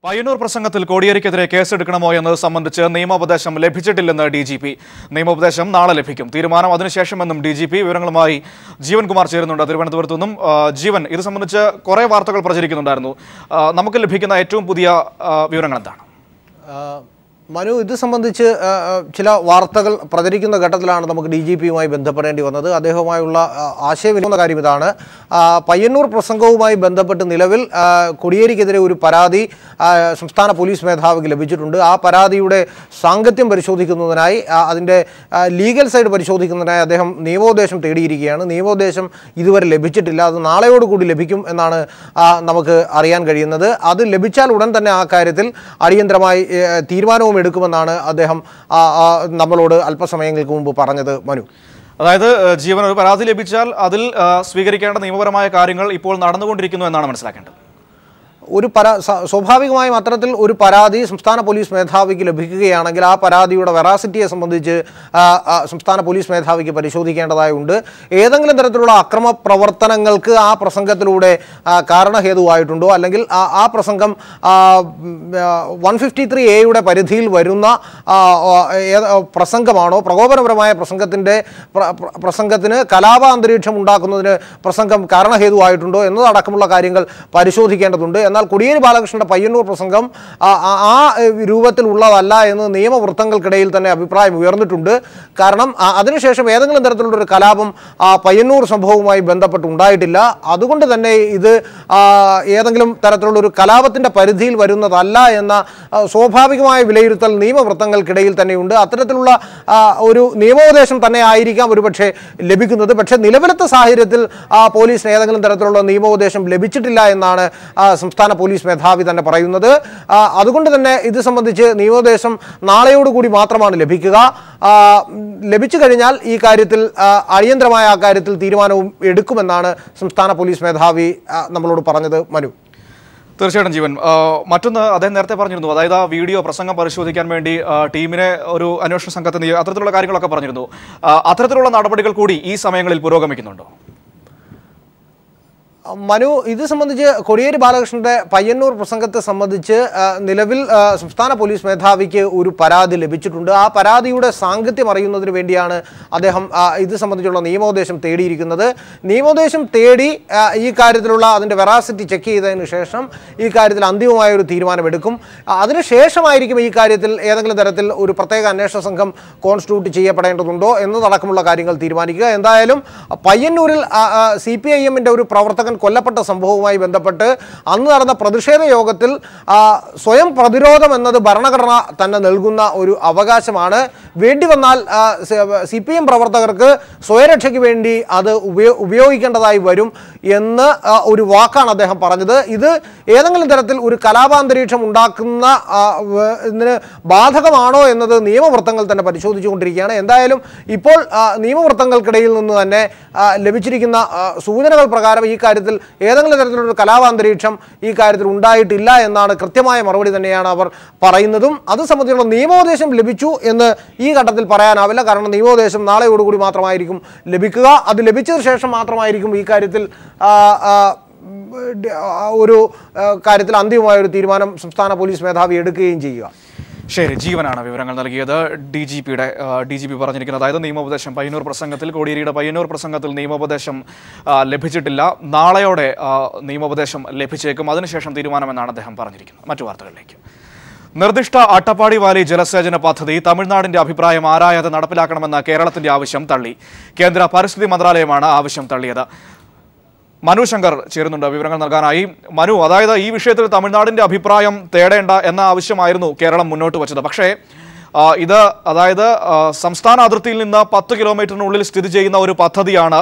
പയ്യന്നൂർ പ്രസംഗത്തിൽ കോടിയേരിക്കെതിരെ കേസെടുക്കണമോ എന്നത് സംബന്ധിച്ച് നിയമോപദേശം ലഭിച്ചിട്ടില്ലെന്ന് ഡിജിപി. നിയമോപദേശം നാളെ ലഭിക്കും. തീരുമാനം അതിനുശേഷമെന്നും ഡിജിപി. വിവരങ്ങളുമായി ജീവൻ കുമാർ ചേരുന്നുണ്ട് തിരുവനന്തപുരത്തു നിന്നും. ജീവൻ, ഇത് സംബന്ധിച്ച് കുറേ വാർത്തകൾ പ്രചരിക്കുന്നുണ്ടായിരുന്നു. നമുക്ക് ലഭിക്കുന്ന ഏറ്റവും പുതിയ വിവരങ്ങൾ എന്താണ്? മനു, ഇത് സംബന്ധിച്ച് ചില വാർത്തകൾ പ്രചരിക്കുന്ന ഘട്ടത്തിലാണ് നമുക്ക് DGPയുമായി ബന്ധപ്പെടേണ്ടി വന്നത്. അദ്ദേഹവുമായുള്ള ആശയവിനിമയ കാര്യം ഇതാണ്. പയ്യന്നൂർ പ്രസംഗവുമായി ബന്ധപ്പെട്ട് നിലവിൽ കോടിയേരിക്കെതിരെ ഒരു പരാതി സംസ്ഥാന പോലീസ് മേധാവിക്ക് ലഭിച്ചിട്ടുണ്ട്. ആ പരാതിയുടെ സാങ്കത്യം പരിശോധിക്കുന്നതിനായി, അതിൻ്റെ ലീഗൽ സൈഡ് പരിശോധിക്കുന്നതിനായി അദ്ദേഹം നിയമോപദേശം തേടിയിരിക്കുകയാണ്. നിയമോപദേശം ഇതുവരെ ലഭിച്ചിട്ടില്ല. അത് നാളെയോടുകൂടി ലഭിക്കും എന്നാണ് നമുക്ക് അറിയാൻ കഴിയുന്നത്. അത് ലഭിച്ചാൽ ഉടൻ തന്നെ ആ കാര്യത്തിൽ അടിയന്തരമായി തീരുമാനവും എടുക്കുമെന്നാണ് അദ്ദേഹം നമ്മളോട് അല്പസമയങ്ങൾക്ക് മുമ്പ് പറഞ്ഞത്. മനു, അതായത് ജീവൻ, ഒരു പരാതി ലഭിച്ചാൽ അതിൽ സ്വീകരിക്കേണ്ട നിയമപരമായ കാര്യങ്ങൾ ഇപ്പോൾ നടന്നുകൊണ്ടിരിക്കുന്നു എന്നാണ് മനസ്സിലാക്കേണ്ടത്. സ്വാഭാവികമായും അത്തരത്തിൽ ഒരു പരാതി സംസ്ഥാന പോലീസ് മേധാവിക്ക് ലഭിക്കുകയാണെങ്കിൽ ആ പരാതിയുടെ വെറാസിറ്റിയെ സംബന്ധിച്ച് സംസ്ഥാന പോലീസ് മേധാവിക്ക് പരിശോധിക്കേണ്ടതായുണ്ട്. ഏതെങ്കിലും തരത്തിലുള്ള അക്രമ പ്രവർത്തനങ്ങൾക്ക് ആ പ്രസംഗത്തിലൂടെ കാരണഹേതുവായിട്ടുണ്ടോ, അല്ലെങ്കിൽ ആ പ്രസംഗം 153A പരിധിയിൽ വരുന്ന പ്രസംഗമാണോ, പ്രകോപനപരമായ പ്രസംഗത്തിന് കലാപാന്തരീക്ഷം ഉണ്ടാക്കുന്നതിന് പ്രസംഗം കാരണഹേതുവായിട്ടുണ്ടോ എന്നതടക്കമുള്ള കാര്യങ്ങൾ പരിശോധിക്കേണ്ടതുണ്ട്. എന്നാൽ കോടിയേരി ബാലകൃഷ്ണന്റെ പയ്യന്നൂർ പ്രസംഗം ആ രൂപത്തിലുള്ളതല്ല എന്ന് നിയമവൃത്തങ്ങൾക്കിടയിൽ തന്നെ അഭിപ്രായം ഉയർന്നിട്ടുണ്ട്. കാരണം അതിനുശേഷം ഏതെങ്കിലും തരത്തിലുള്ള ഒരു കലാപം പയ്യന്നൂർ സംഭവവുമായി ബന്ധപ്പെട്ട് ഉണ്ടായിട്ടില്ല. അതുകൊണ്ട് തന്നെ ഇത് ഏതെങ്കിലും തരത്തിലുള്ള ഒരു കലാപത്തിന്റെ പരിധിയിൽ വരുന്നതല്ല എന്ന സ്വാഭാവികമായ വിലയിരുത്തൽ നിയമവൃത്തങ്ങൾക്കിടയിൽ തന്നെയുണ്ട്. അത്തരത്തിലുള്ള ഒരു നിയമോപദേശം തന്നെ ആയിരിക്കാം ഒരുപക്ഷെ ലഭിക്കുന്നത്. പക്ഷേ നിലവിലത്തെ സാഹചര്യത്തിൽ പോലീസിന് ഏതെങ്കിലും തരത്തിലുള്ള നിയമോപദേശം ലഭിച്ചിട്ടില്ല എന്നാണ് സംസ്ഥാന പോലീസ് മേധാവി തന്നെ പറയുന്നത്. അതുകൊണ്ട് തന്നെ ഇത് സംബന്ധിച്ച് നിയമോപദേശം നാളെയോടുകൂടി മാത്രമാണ് ലഭിക്കുക. ലഭിച്ചു കഴിഞ്ഞാൽ ഈ കാര്യത്തിൽ അടിയന്തരമായ ആ കാര്യത്തിൽ തീരുമാനവും എടുക്കുമെന്നാണ് സംസ്ഥാന പോലീസ് മേധാവി നമ്മളോട് പറഞ്ഞത്. മനു, തീർച്ചയായിട്ടും ജീവൻ, മറ്റൊന്ന് അദ്ദേഹം നേരത്തെ പറഞ്ഞിരുന്നു, അതായത് ആ വീഡിയോ പ്രസംഗം പരിശോധിക്കാൻ വേണ്ടി ടീമിനെ ഒരു അന്വേഷണ സംഘത്തിന് അത്തരത്തിലുള്ള കാര്യങ്ങളൊക്കെ പറഞ്ഞിരുന്നു. അത്തരത്തിലുള്ള നടപടികൾ കൂടി ഈ സമയങ്ങളിൽ പുരോഗമിക്കുന്നുണ്ടോ? മനു, ഇത് സംബന്ധിച്ച് കോടിയേരി ബാലകൃഷ്ണന്റെ പയ്യന്നൂർ പ്രസംഗത്തെ സംബന്ധിച്ച് നിലവിൽ സംസ്ഥാന പോലീസ് മേധാവിക്ക് ഒരു പരാതി ലഭിച്ചിട്ടുണ്ട്. ആ പരാതിയുടെ സാങ്കത്യം അറിയുന്നതിന് വേണ്ടിയാണ് അദ്ദേഹം ഇത് സംബന്ധിച്ചുള്ള നിയമോപദേശം തേടിയിരിക്കുന്നത്. നിയമോപദേശം തേടി ഈ കാര്യത്തിലുള്ള അതിൻ്റെ വെറാസിറ്റി ചെക്ക് ചെയ്തതിന് ശേഷം ഈ കാര്യത്തിൽ അന്തിമമായ ഒരു തീരുമാനമെടുക്കും. അതിനുശേഷമായിരിക്കും ഈ കാര്യത്തിൽ ഏതെങ്കിലും തരത്തിൽ ഒരു പ്രത്യേക അന്വേഷണ സംഘം കോൺസ്റ്റിറ്റ്യൂട്ട് ചെയ്യപ്പെടേണ്ടതുണ്ടോ എന്നതടക്കമുള്ള കാര്യങ്ങൾ തീരുമാനിക്കുക. എന്തായാലും പയ്യന്നൂരിൽ CPIMന്റെ ഒരു പ്രവർത്തകൻ കൊല്ലപ്പെട്ട സംഭവവുമായി ബന്ധപ്പെട്ട് അന്ന് നടന്ന പ്രതിഷേധ യോഗത്തിൽ സ്വയം പ്രതിരോധം എന്നത് ഭരണഘടന തന്നെ നൽകുന്ന ഒരു അവകാശമാണ്. വേണ്ടി വന്നാൽ CPM പ്രവർത്തകർക്ക് സ്വയരക്ഷയ്ക്ക് വേണ്ടി അത് ഉപയോഗിക്കേണ്ടതായി വരും എന്ന് ഒരു വാക്കാണ് അദ്ദേഹം പറഞ്ഞത്. ഇത് ഏതെങ്കിലും തരത്തിൽ ഒരു കലാപാന്തരീക്ഷം ഉണ്ടാക്കുന്ന ഇതിന് ബാധകമാണോ എന്നത് നിയമവൃത്തങ്ങൾ തന്നെ പരിശോധിച്ചുകൊണ്ടിരിക്കുകയാണ്. എന്തായാലും ഇപ്പോൾ നിയമവൃത്തങ്ങൾക്കിടയിൽ നിന്ന് തന്നെ ലഭിച്ചിരിക്കുന്ന സൂചനകൾ പ്രകാരം ഈ കാര്യത്തിൽ ഏതെങ്കിലും തരത്തിലുള്ള കലാപാന്തരീക്ഷം ഈ കാര്യത്തിൽ ഉണ്ടായിട്ടില്ല എന്നാണ് കൃത്യമായ മറുപടി തന്നെയാണ് അവർ പറയുന്നതും. അത് സംബന്ധിച്ചുള്ള നിയമോപദേശം ലഭിച്ചു എന്ന് ഈ ഘട്ടത്തിൽ പറയാനാവില്ല. കാരണം നിയമോപദേശം നാളെയോടുകൂടി മാത്രമായിരിക്കും ലഭിക്കുക. അത് ലഭിച്ചതിന് ശേഷം മാത്രമായിരിക്കും ഈ കാര്യത്തിൽ ഒരു കാര്യത്തിൽ അന്തിമമായ ഒരു തീരുമാനം സംസ്ഥാന പോലീസ് മേധാവി എടുക്കുകയും ചെയ്യുക. ശരി, ജീവനാണ് വിവരങ്ങൾ നൽകിയത്. DGP പറഞ്ഞിരിക്കുന്നത്, അതായത് നിയമോപദേശം പയ്യന്നൂർ പ്രസംഗത്തിൽ, കോടിയേരിയുടെ പയ്യന്നൂർ പ്രസംഗത്തിൽ നിയമോപദേശം ലഭിച്ചിട്ടില്ല. നാളെയോടെ നിയമോപദേശം ലഭിച്ചേക്കും. അതിനുശേഷം തീരുമാനമെന്നാണ് അദ്ദേഹം പറഞ്ഞിരിക്കുന്നത്. മറ്റു വാർത്തകളിലേക്ക്. നിർദ്ദിഷ്ട അട്ടപ്പാടി വാലി ജലസേചന പദ്ധതി തമിഴ്നാടിന്റെ അഭിപ്രായം ആരായാതെ നടപ്പിലാക്കണമെന്ന കേരളത്തിന്റെ ആവശ്യം തള്ളി. കേന്ദ്ര പരിസ്ഥിതി മന്ത്രാലയമാണ് ആവശ്യം തള്ളിയത്. മനു ശങ്കർ ചേരുന്നുണ്ട് വിവരങ്ങൾ നൽകാനായി. മനു, അതായത് ഈ വിഷയത്തിൽ തമിഴ്നാടിന്റെ അഭിപ്രായം തേടേണ്ട എന്ന ആവശ്യമായിരുന്നു കേരളം മുന്നോട്ട് വച്ചത്. പക്ഷേ ഇത് അതായത് സംസ്ഥാന അതിർത്തിയിൽ നിന്ന് 10 കിലോമീറ്ററിനുള്ളിൽ സ്ഥിതി ചെയ്യുന്ന ഒരു പദ്ധതിയാണ്.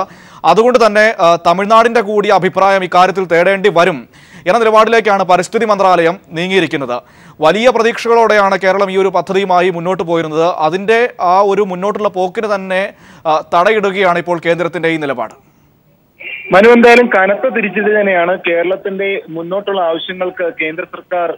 അതുകൊണ്ട് തന്നെ തമിഴ്നാടിന്റെ കൂടി അഭിപ്രായം ഇക്കാര്യത്തിൽ തേടേണ്ടി വരും എന്ന നിലപാടിലേക്കാണ് പരിസ്ഥിതി മന്ത്രാലയം നീങ്ങിയിരിക്കുന്നത്. വലിയ പ്രതീക്ഷകളോടെയാണ് കേരളം ഈ ഒരു പദ്ധതിയുമായി മുന്നോട്ട് പോയിരുന്നത്. അതിൻ്റെ ആ ഒരു മുന്നോട്ടുള്ള പോക്കിന് തന്നെ തടയിടുകയാണ് ഇപ്പോൾ കേന്ദ്രത്തിൻ്റെ ഈ നിലപാട്. മനു, എന്തായാലും കനത്ത തിരിച്ചടി തന്നെയാണ് കേരളത്തിന്റെ മുന്നോട്ടുള്ള ആവശ്യങ്ങൾക്ക് കേന്ദ്ര സർക്കാർ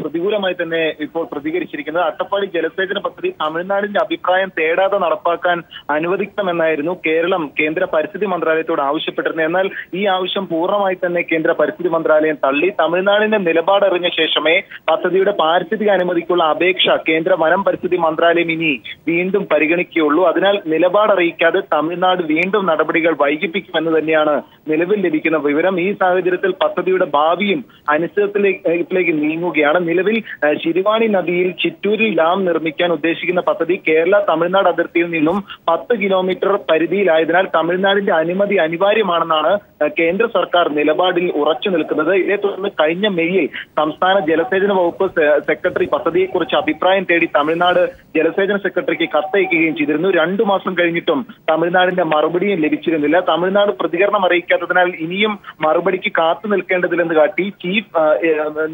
പ്രതികൂലമായി തന്നെ ഇപ്പോൾ പ്രതികരിച്ചിരിക്കുന്നത്. അട്ടപ്പാടി ജലസേചന പദ്ധതി തമിഴ്നാടിന്റെ അഭിപ്രായം തേടാതെ നടപ്പാക്കാൻ അനുവദിക്കണമെന്നായിരുന്നു കേരളം കേന്ദ്ര പരിസ്ഥിതി മന്ത്രാലയത്തോട് ആവശ്യപ്പെട്ടിരുന്നത്. എന്നാൽ ഈ ആവശ്യം പൂർണ്ണമായി തന്നെ കേന്ദ്ര പരിസ്ഥിതി മന്ത്രാലയം തള്ളി. തമിഴ്നാടിന്റെ നിലപാടറിഞ്ഞ ശേഷമേ പദ്ധതിയുടെ പാരിസ്ഥിതിക അനുമതിക്കുള്ള അപേക്ഷ കേന്ദ്ര വനം പരിസ്ഥിതി മന്ത്രാലയം ഇനി വീണ്ടും പരിഗണിക്കുകയുള്ളൂ. അതിനാൽ നിലപാടറിയിക്കാതെ തമിഴ്നാട് വീണ്ടും നടപടികൾ വൈകിപ്പിക്കുമെന്ന് തന്നെയാണ് നിലവിൽ ലഭിക്കുന്ന വിവരം. ഈ സാഹചര്യത്തിൽ പദ്ധതിയുടെ ഭാവിയും അനിശ്ചിതത്വത്തിലേക്ക് നീങ്ങുകയാണ്. നിലവിൽ ശിരുവാണി നദിയിൽ ചിറ്റൂരിൽ ഡാം നിർമ്മിക്കാൻ ഉദ്ദേശിക്കുന്ന പദ്ധതി കേരള തമിഴ്നാട് അതിർത്തിയിൽ നിന്നും 10 കിലോമീറ്റർ പരിധിയിലായതിനാൽ തമിഴ്നാടിന്റെ അനുമതി അനിവാര്യമാണെന്നാണ് കേന്ദ്ര സർക്കാർ നിലപാടിൽ ഉറച്ചു നിൽക്കുന്നത്. ഇതേ തുടർന്ന് കഴിഞ്ഞ മെയ്യിൽ സംസ്ഥാന ജലസേചന വകുപ്പ് സെക്രട്ടറി പദ്ധതിയെക്കുറിച്ച് അഭിപ്രായം തേടി തമിഴ്നാട് ജലസേചന സെക്രട്ടറിക്ക് കത്തയക്കുകയും ചെയ്തിരുന്നു. 2 മാസം കഴിഞ്ഞിട്ടും തമിഴ്നാടിന്റെ മറുപടിയും ലഭിച്ചിരുന്നില്ല. തമിഴ്നാട് പ്രതികരണം അറിയിക്കാത്തതിനാൽ ഇനിയും മറുപടിക്ക് കാത്തു നിൽക്കേണ്ടതില്ലെന്ന് കാട്ടി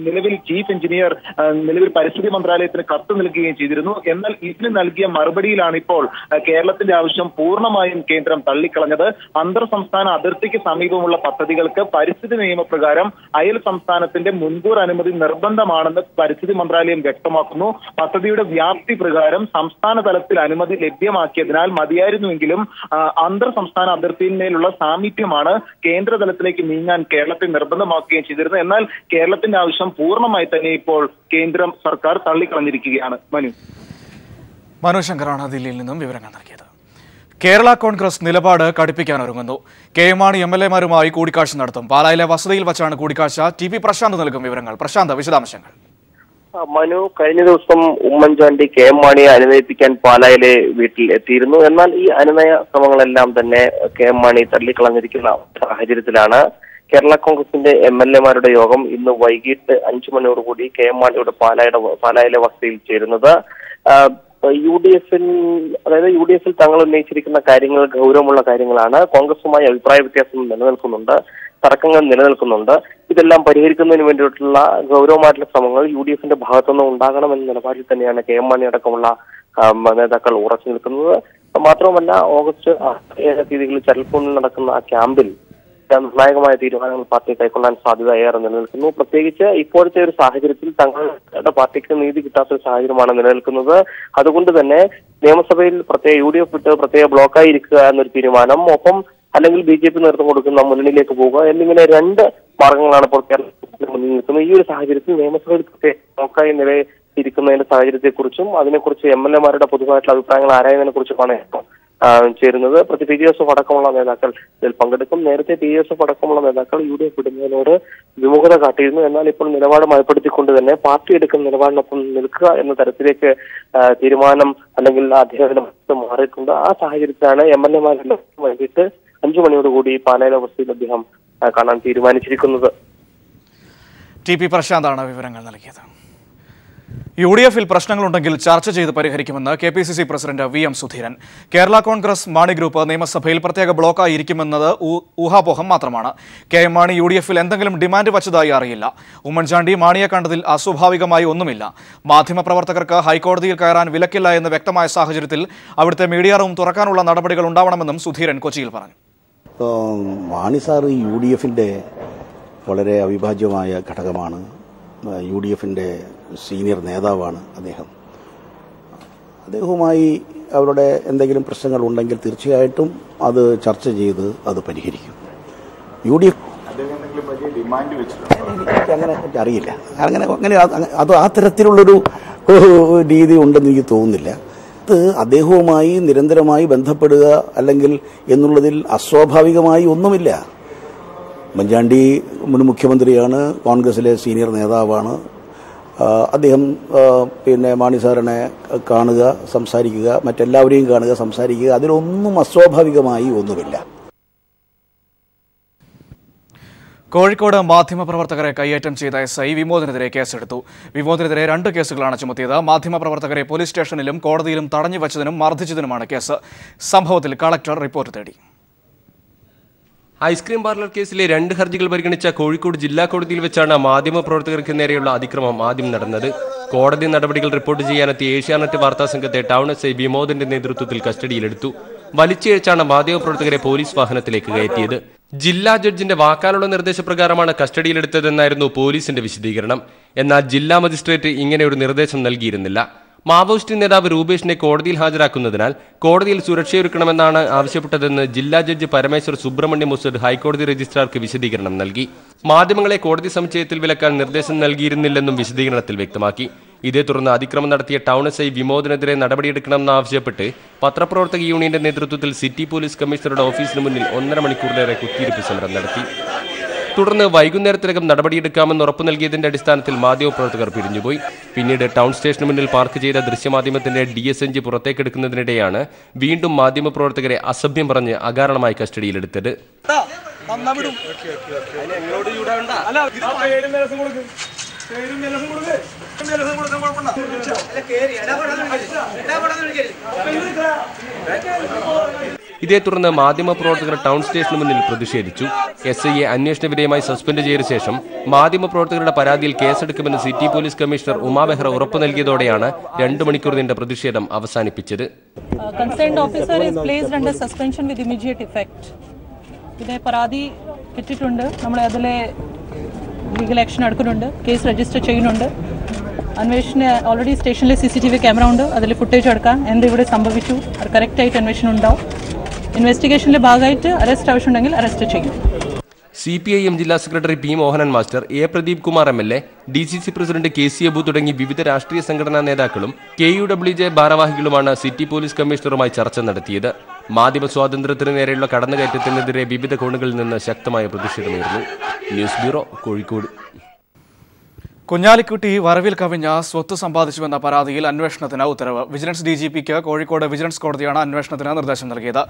നിലവിൽ ചീഫ് എഞ്ചിനീയർ പരിസ്ഥിതി മന്ത്രാലയത്തിന് കത്ത് നൽകുകയും ചെയ്തിരുന്നു. എന്നാൽ ഇതിന് നൽകിയ മറുപടിയിലാണ് ഇപ്പോൾ കേരളത്തിന്റെ ആവശ്യം പൂർണ്ണമായും കേന്ദ്രം തള്ളിക്കളഞ്ഞത്. അന്തർ സംസ്ഥാന അതിർത്തിക്ക് സമീപമുള്ള പദ്ധതികൾക്ക് പരിസ്ഥിതി നിയമപ്രകാരം അയൽ സംസ്ഥാനത്തിന്റെ മുൻകൂർ അനുമതി നിർബന്ധമാണെന്ന് പരിസ്ഥിതി മന്ത്രാലയം വ്യക്തമാക്കുന്നു. പദ്ധതിയുടെ വ്യാപ്തി പ്രകാരം സംസ്ഥാന തലത്തിൽ അനുമതി ലഭ്യമാക്കിയതിനാൽ മതിയായിരുന്നുവെങ്കിലും അന്തർ സംസ്ഥാന അതിർത്തിയിന്മേലുള്ള സാമീപ്യമാണ് കേന്ദ്ര തലത്തിലേക്ക് നീങ്ങാൻ കേരളത്തെ നിർബന്ധമാക്കുകയും ചെയ്തിരുന്നത്. എന്നാൽ കേരളത്തിന്റെ ആവശ്യം പൂർണ്ണമായി തന്നെ ഇപ്പോൾ കേന്ദ്രം സർക്കാർ തള്ളിക്കളഞ്ഞിരിക്കുകയാണ്. മനു ശങ്കറാണ് ദില്ലിയിൽ നിന്നും വിവരങ്ങൾ നൽകിയത്. കേരള കോൺഗ്രസ് നിലപാട് കടുപ്പിക്കാൻ ഒരുങ്ങുന്നു. കെ എം മാണി MLA മാരുമായി കൂടിക്കാഴ്ച നടത്തും. പാലായിലെ വസതിയിൽ വച്ചാണ് കൂടിക്കാഴ്ച. TP പ്രശാന്ത് നൽകും വിവരങ്ങൾ. പ്രശാന്ത്, വിശദാംശങ്ങൾ. മനു, കഴിഞ്ഞ ദിവസം ഉമ്മൻചാണ്ടി കെ എം മാണിയെ അനുനയിപ്പിക്കാൻ പാലായിലെ വീട്ടിൽ എത്തിയിരുന്നു. എന്നാൽ ഈ അനുനയ ശ്രമങ്ങളെല്ലാം തന്നെ കെ എം മാണി തള്ളിക്കളഞ്ഞിരിക്കുന്ന സാഹചര്യത്തിലാണ് കേരള കോൺഗ്രസിന്റെ MLA മാരുടെ യോഗം ഇന്ന് വൈകിട്ട് 5 മണിയോടുകൂടി കെ എം മാണിയുടെ പാലായിലെ വസതിയിൽ ചേരുന്നത്. UDF-ൽ തങ്ങൾ ഉന്നയിച്ചിരിക്കുന്ന കാര്യങ്ങൾ ഗൗരവമുള്ള കാര്യങ്ങളാണ്. കോൺഗ്രസുമായി അഭിപ്രായ വ്യത്യാസം നിലനിൽക്കുന്നുണ്ട്, തർക്കങ്ങൾ നിലനിൽക്കുന്നുണ്ട്. ഇതെല്ലാം പരിഹരിക്കുന്നതിന് വേണ്ടിയിട്ടുള്ള ഗൗരവമായിട്ടുള്ള ശ്രമങ്ങൾ UDF-ന്റെ ഭാഗത്തുനിന്ന് ഉണ്ടാകണമെന്ന നിലപാടിൽ തന്നെയാണ് കെ എം മാണി അടക്കമുള്ള നേതാക്കൾ ഉറച്ചു നിൽക്കുന്നത്. മാത്രവുമല്ല, ഓഗസ്റ്റ് 7 തീയതികളിൽ ചരൽപ്പൂണിൽ നടക്കുന്ന ആ ക്യാമ്പിൽ നിർണായകമായ തീരുമാനങ്ങൾ പാർട്ടി കൈക്കൊള്ളാൻ സാധ്യത ഏറെ നിലനിൽക്കുന്നു. പ്രത്യേകിച്ച് ഇപ്പോഴത്തെ ഒരു സാഹചര്യത്തിൽ തങ്ങളുടെ പാർട്ടിക്ക് നീതി കിട്ടാത്ത ഒരു സാഹചര്യമാണ് നിലനിൽക്കുന്നത്. അതുകൊണ്ട് തന്നെ നിയമസഭയിൽ UDF വിട്ട് പ്രത്യേക ബ്ലോക്കായി ഇരിക്കുക എന്നൊരു തീരുമാനം, ഒപ്പം അല്ലെങ്കിൽ BJP നേതൃത്വം കൊടുക്കുന്ന മുന്നണിയിലേക്ക് പോവുക എന്നിങ്ങനെ 2 മാർഗങ്ങളാണ് ഇപ്പോൾ കേരളത്തിൽ മുന്നിൽ നിൽക്കുന്നത്. ഈ ഒരു സാഹചര്യത്തിൽ നിയമസഭയിൽ പ്രത്യേക ബ്ലോക്കായി നിലയിരിക്കുന്നതിന്റെ സാഹചര്യത്തെക്കുറിച്ചും അതിനെക്കുറിച്ച് MLA മാരുടെ പൊതുവായിട്ടുള്ള അഭിപ്രായങ്ങൾ ആരായതിനെ കുറിച്ചുമാണ് ചേരുന്നത്. PG ജോസഫ് അടക്കമുള്ള നേതാക്കൾ ഇതിൽ പങ്കെടുക്കും. നേരത്തെ PG ജോസഫ് അടക്കമുള്ള നേതാക്കൾ UDF വിടുന്നതിനോട് വിമുഖത കാട്ടിയിരുന്നു. എന്നാൽ ഇപ്പോൾ നിലപാട് മയപ്പെടുത്തിക്കൊണ്ട് തന്നെ പാർട്ടി എടുക്കുന്ന നിലപാടിനൊപ്പം നിൽക്കുക എന്ന തരത്തിലേക്ക് തീരുമാനം അല്ലെങ്കിൽ അധ്യയനം മാറിയിട്ടുണ്ട്. ആ സാഹചര്യത്തിലാണ് MLA മാരുടെ വൈകിട്ട് 5 മണിയോടുകൂടി പാലായിലെ വസതിയിൽ അദ്ദേഹം കാണാൻ തീരുമാനിച്ചിരിക്കുന്നത്. TP പ്രശാന്താണ് വിവരങ്ങൾ നൽകിയത്. UDF-ൽ പ്രശ്നങ്ങളുണ്ടെങ്കിൽ ചർച്ച ചെയ്ത് പരിഹരിക്കുമെന്ന് KPCC president VM Sudheeran. Kerala Congress Mani group നിയമസഭയിൽ പ്രത്യേക ബ്ലോക്കായി ഇരിക്കുമെന്നത് ഊഹാപോഹം മാത്രമാണ്. കെ എം മാണി UDF-ൽ എന്തെങ്കിലും ഡിമാൻഡ് വച്ചതായി അറിയില്ല. ഉമ്മൻചാണ്ടി മാണിയെ കണ്ടതിൽ അസ്വാഭാവികമായി ഒന്നുമില്ല. മാധ്യമപ്രവർത്തകർക്ക് ഹൈക്കോടതിയിൽ കയറാൻ വിലക്കില്ല എന്ന് വ്യക്തമായ സാഹചര്യത്തിൽ അവിടുത്തെ മീഡിയ റൂം തുറക്കാനുള്ള നടപടികൾ ഉണ്ടാവണമെന്നും സുധീരൻ കൊച്ചിയിൽ പറഞ്ഞു. മാണി സാർ UDF-ന്റെ വളരെ അവിഭാജ്യമായ ഘടകമാണ്. UDF-ന്റെ സീനിയർ നേതാവാണ് അദ്ദേഹവുമായി അവരുടെ എന്തെങ്കിലും പ്രശ്നങ്ങളുണ്ടെങ്കിൽ തീർച്ചയായിട്ടും അത് ചർച്ച ചെയ്ത് അത് പരിഹരിക്കും. UDF അങ്ങനെ അറിയില്ല. അങ്ങനെ അത് ആ തരത്തിലുള്ളൊരു രീതി ഉണ്ടെന്ന് എനിക്ക് തോന്നുന്നില്ല. അത് അദ്ദേഹവുമായി നിരന്തരമായി ബന്ധപ്പെടുക അല്ലെങ്കിൽ എന്നുള്ളതിൽ അസ്വാഭാവികമായി ഒന്നുമില്ല. ഉമ്മൻചാണ്ടി മുൻ മുഖ്യമന്ത്രിയാണ്, കോൺഗ്രസിലെ സീനിയർ നേതാവാണ്. അദ്ദേഹം മാണി സാറിനെ കാണുക, സംസാരിക്കുക, മറ്റെല്ലാവരെയും കാണുക, സംസാരിക്കുക, അതിലൊന്നും അസ്വാഭാവികമായി ഒന്നുമില്ല. കോഴിക്കോട് മാധ്യമപ്രവർത്തകരെ കയ്യേറ്റം ചെയ്ത SI വിമോദിനെതിരെ കേസെടുത്തു. വിമോദിനെതിരെ 2 കേസുകളാണ് ചുമത്തിയത്. മാധ്യമപ്രവർത്തകരെ പോലീസ് സ്റ്റേഷനിലും കോടതിയിലും തടഞ്ഞുവച്ചതിനും മർദ്ദിച്ചതിനുമാണ് കേസ്. സംഭവത്തിൽ കളക്ടർ റിപ്പോർട്ട് തേടി. ഐസ്ക്രീം പാർലർ കേസിലെ 2 ഹർജികൾ പരിഗണിച്ച കോഴിക്കോട് ജില്ലാ കോടതിയിൽ വെച്ചാണ് മാധ്യമപ്രവർത്തകർക്ക് നേരെയുള്ള അതിക്രമം ആദ്യം നടന്നത്. കോടതി നടപടികൾ റിപ്പോർട്ട് ചെയ്യാനെത്തിയ ഏഷ്യാനെറ്റ് വാർത്താ സംഘത്തെ ടൗൺ SI വിമോദിന്റെ നേതൃത്വത്തിൽ കസ്റ്റഡിയിലെടുത്തു. വലിച്ചിഴച്ചാണ് മാധ്യമപ്രവർത്തകരെ പോലീസ് വാഹനത്തിലേക്ക് കയറ്റിയത്. ജില്ലാ ജഡ്ജിന്റെ വാക്കാലുള്ള നിർദ്ദേശപ്രകാരമാണ് കസ്റ്റഡിയിലെടുത്തതെന്നായിരുന്നു പോലീസിന്റെ വിശദീകരണം. എന്നാൽ ജില്ലാ മജിസ്ട്രേറ്റ് ഇങ്ങനെ ഒരു നിർദ്ദേശം നൽകിയിരുന്നില്ല. മാവോയിസ്റ്റ് നേതാവ് രൂപേഷിനെ കോടതിയിൽ ഹാജരാക്കുന്നതിനാൽ കോടതിയിൽ സുരക്ഷയൊരുക്കണമെന്നാണ് ആവശ്യപ്പെട്ടതെന്ന് ജില്ലാ ജഡ്ജി പരമേശ്വർ സുബ്രഹ്മണ്യ മുസഡ് ഹൈക്കോടതി രജിസ്ട്രാർക്ക് വിശദീകരണം നൽകി. മാധ്യമങ്ങളെ കോടതി സമുച്ചയത്തിൽ വിലക്കാൻ നിർദ്ദേശം നൽകിയിരുന്നില്ലെന്നും വിശദീകരണത്തിൽ വ്യക്തമാക്കി. ഇതേ തുടർന്ന് അതിക്രമം നടത്തിയ ടൗൺ എസ് ഐ വിമോദിനെതിരെ നടപടിയെടുക്കണമെന്നാവശ്യപ്പെട്ട് പത്രപ്രവർത്തക യൂണിയന്റെ നേതൃത്വത്തിൽ സിറ്റി പോലീസ് കമ്മീഷണറുടെ ഓഫീസിന് മുന്നിൽ 1.5 മണിക്കൂറിലേറെ കുത്തിയിരിപ്പ് സമരം നടത്തി. തുടർന്ന് വൈകുന്നേരത്തിനകം നടപടിയെടുക്കാമെന്ന് ഉറപ്പു നൽകിയതിന്റെ അടിസ്ഥാനത്തിൽ മാധ്യമപ്രവർത്തകർ പിരിഞ്ഞുപോയി. പിന്നീട് ടൗൺ സ്റ്റേഷന് മുന്നിൽ പാർക്ക് ചെയ്ത ദൃശ്യമാധ്യമത്തിന്റെ DSNG പുറത്തേക്കെടുക്കുന്നതിനിടെയാണ് വീണ്ടും മാധ്യമപ്രവർത്തകരെ അസഭ്യം പറഞ്ഞ് അകാരണമായി കസ്റ്റഡിയിലെടുത്തത്. ഇതേ തുടർന്ന് മാധ്യമപ്രവർത്തകർ ടൗൺ സ്റ്റേഷന് മുന്നിൽ പ്രതിഷേധിച്ചു. SIയെ അന്വേഷണ വിധേയമായി സസ്പെൻഡ് ചെയ്ത ശേഷം മാധ്യമപ്രവർത്തകരുടെ പരാതിയിൽ കേസെടുക്കുമെന്ന് city police commissioner Uma Behra ഉറപ്പു നൽകിയതോടെയാണ് 2 മണിക്കൂർ നീണ്ട പ്രതിഷേധം അവസാനിപ്പിച്ചത്. പരാതി കിട്ടിയിട്ടുണ്ട്. നമ്മൾ അതിലെ ലീഗൽ ആക്ഷൻ എടുക്കുന്നുണ്ട്. കേസ് രജിസ്റ്റർ ചെയ്യുന്നുണ്ട്. അന്വേഷണ ഓൾറെഡി സ്റ്റേഷനിലെ CCTV ക്യാമറ ഉണ്ട്. അതിൽ ഫുട്ടേജ് എടുക്കാം. എന്തിവിടെ സംഭവിച്ചു അത് കറക്റ്റായിട്ട് അന്വേഷണം ഉണ്ടാവും. ഇൻവെസ്റ്റിഗേഷനിലെ ഭാഗമായിട്ട് അറസ്റ്റ് ആവശ്യമുണ്ടെങ്കിൽ അറസ്റ്റ് ചെയ്യും. CPIM ജില്ലാ secretary P. Mohanan master, A. Pradeep Kumar MLA, DCC president KC Abu തുടങ്ങി വിവിധ രാഷ്ട്രീയ സംഘടനാ നേതാക്കളും KUWJ ഭാരവാഹികളുമാണ് സിറ്റി പോലീസ് കമ്മീഷണറുമായി ചർച്ച നടത്തിയത്. മാധ്യമ സ്വാതന്ത്ര്യത്തിന് നേരെയുള്ള കടന്നുകയറ്റത്തിനെതിരെ വിവിധ കോണുകളിൽ നിന്ന് ശക്തമായ പ്രതിഷേധമായിരുന്നു. News bureau, Kozhikode. കുഞ്ഞാലിക്കുട്ടി വരവിൽ കവിഞ്ഞ സ്വത്ത് സമ്പാദിച്ചുവെന്ന പരാതിയിൽ അന്വേഷണത്തിന് ഉത്തരവ്. വിജിലൻസ് DGPക്ക് കോഴിക്കോട് വിജിലൻസ് കോടതിയാണ് അന്വേഷണത്തിന് നിർദ്ദേശം നൽകിയത്.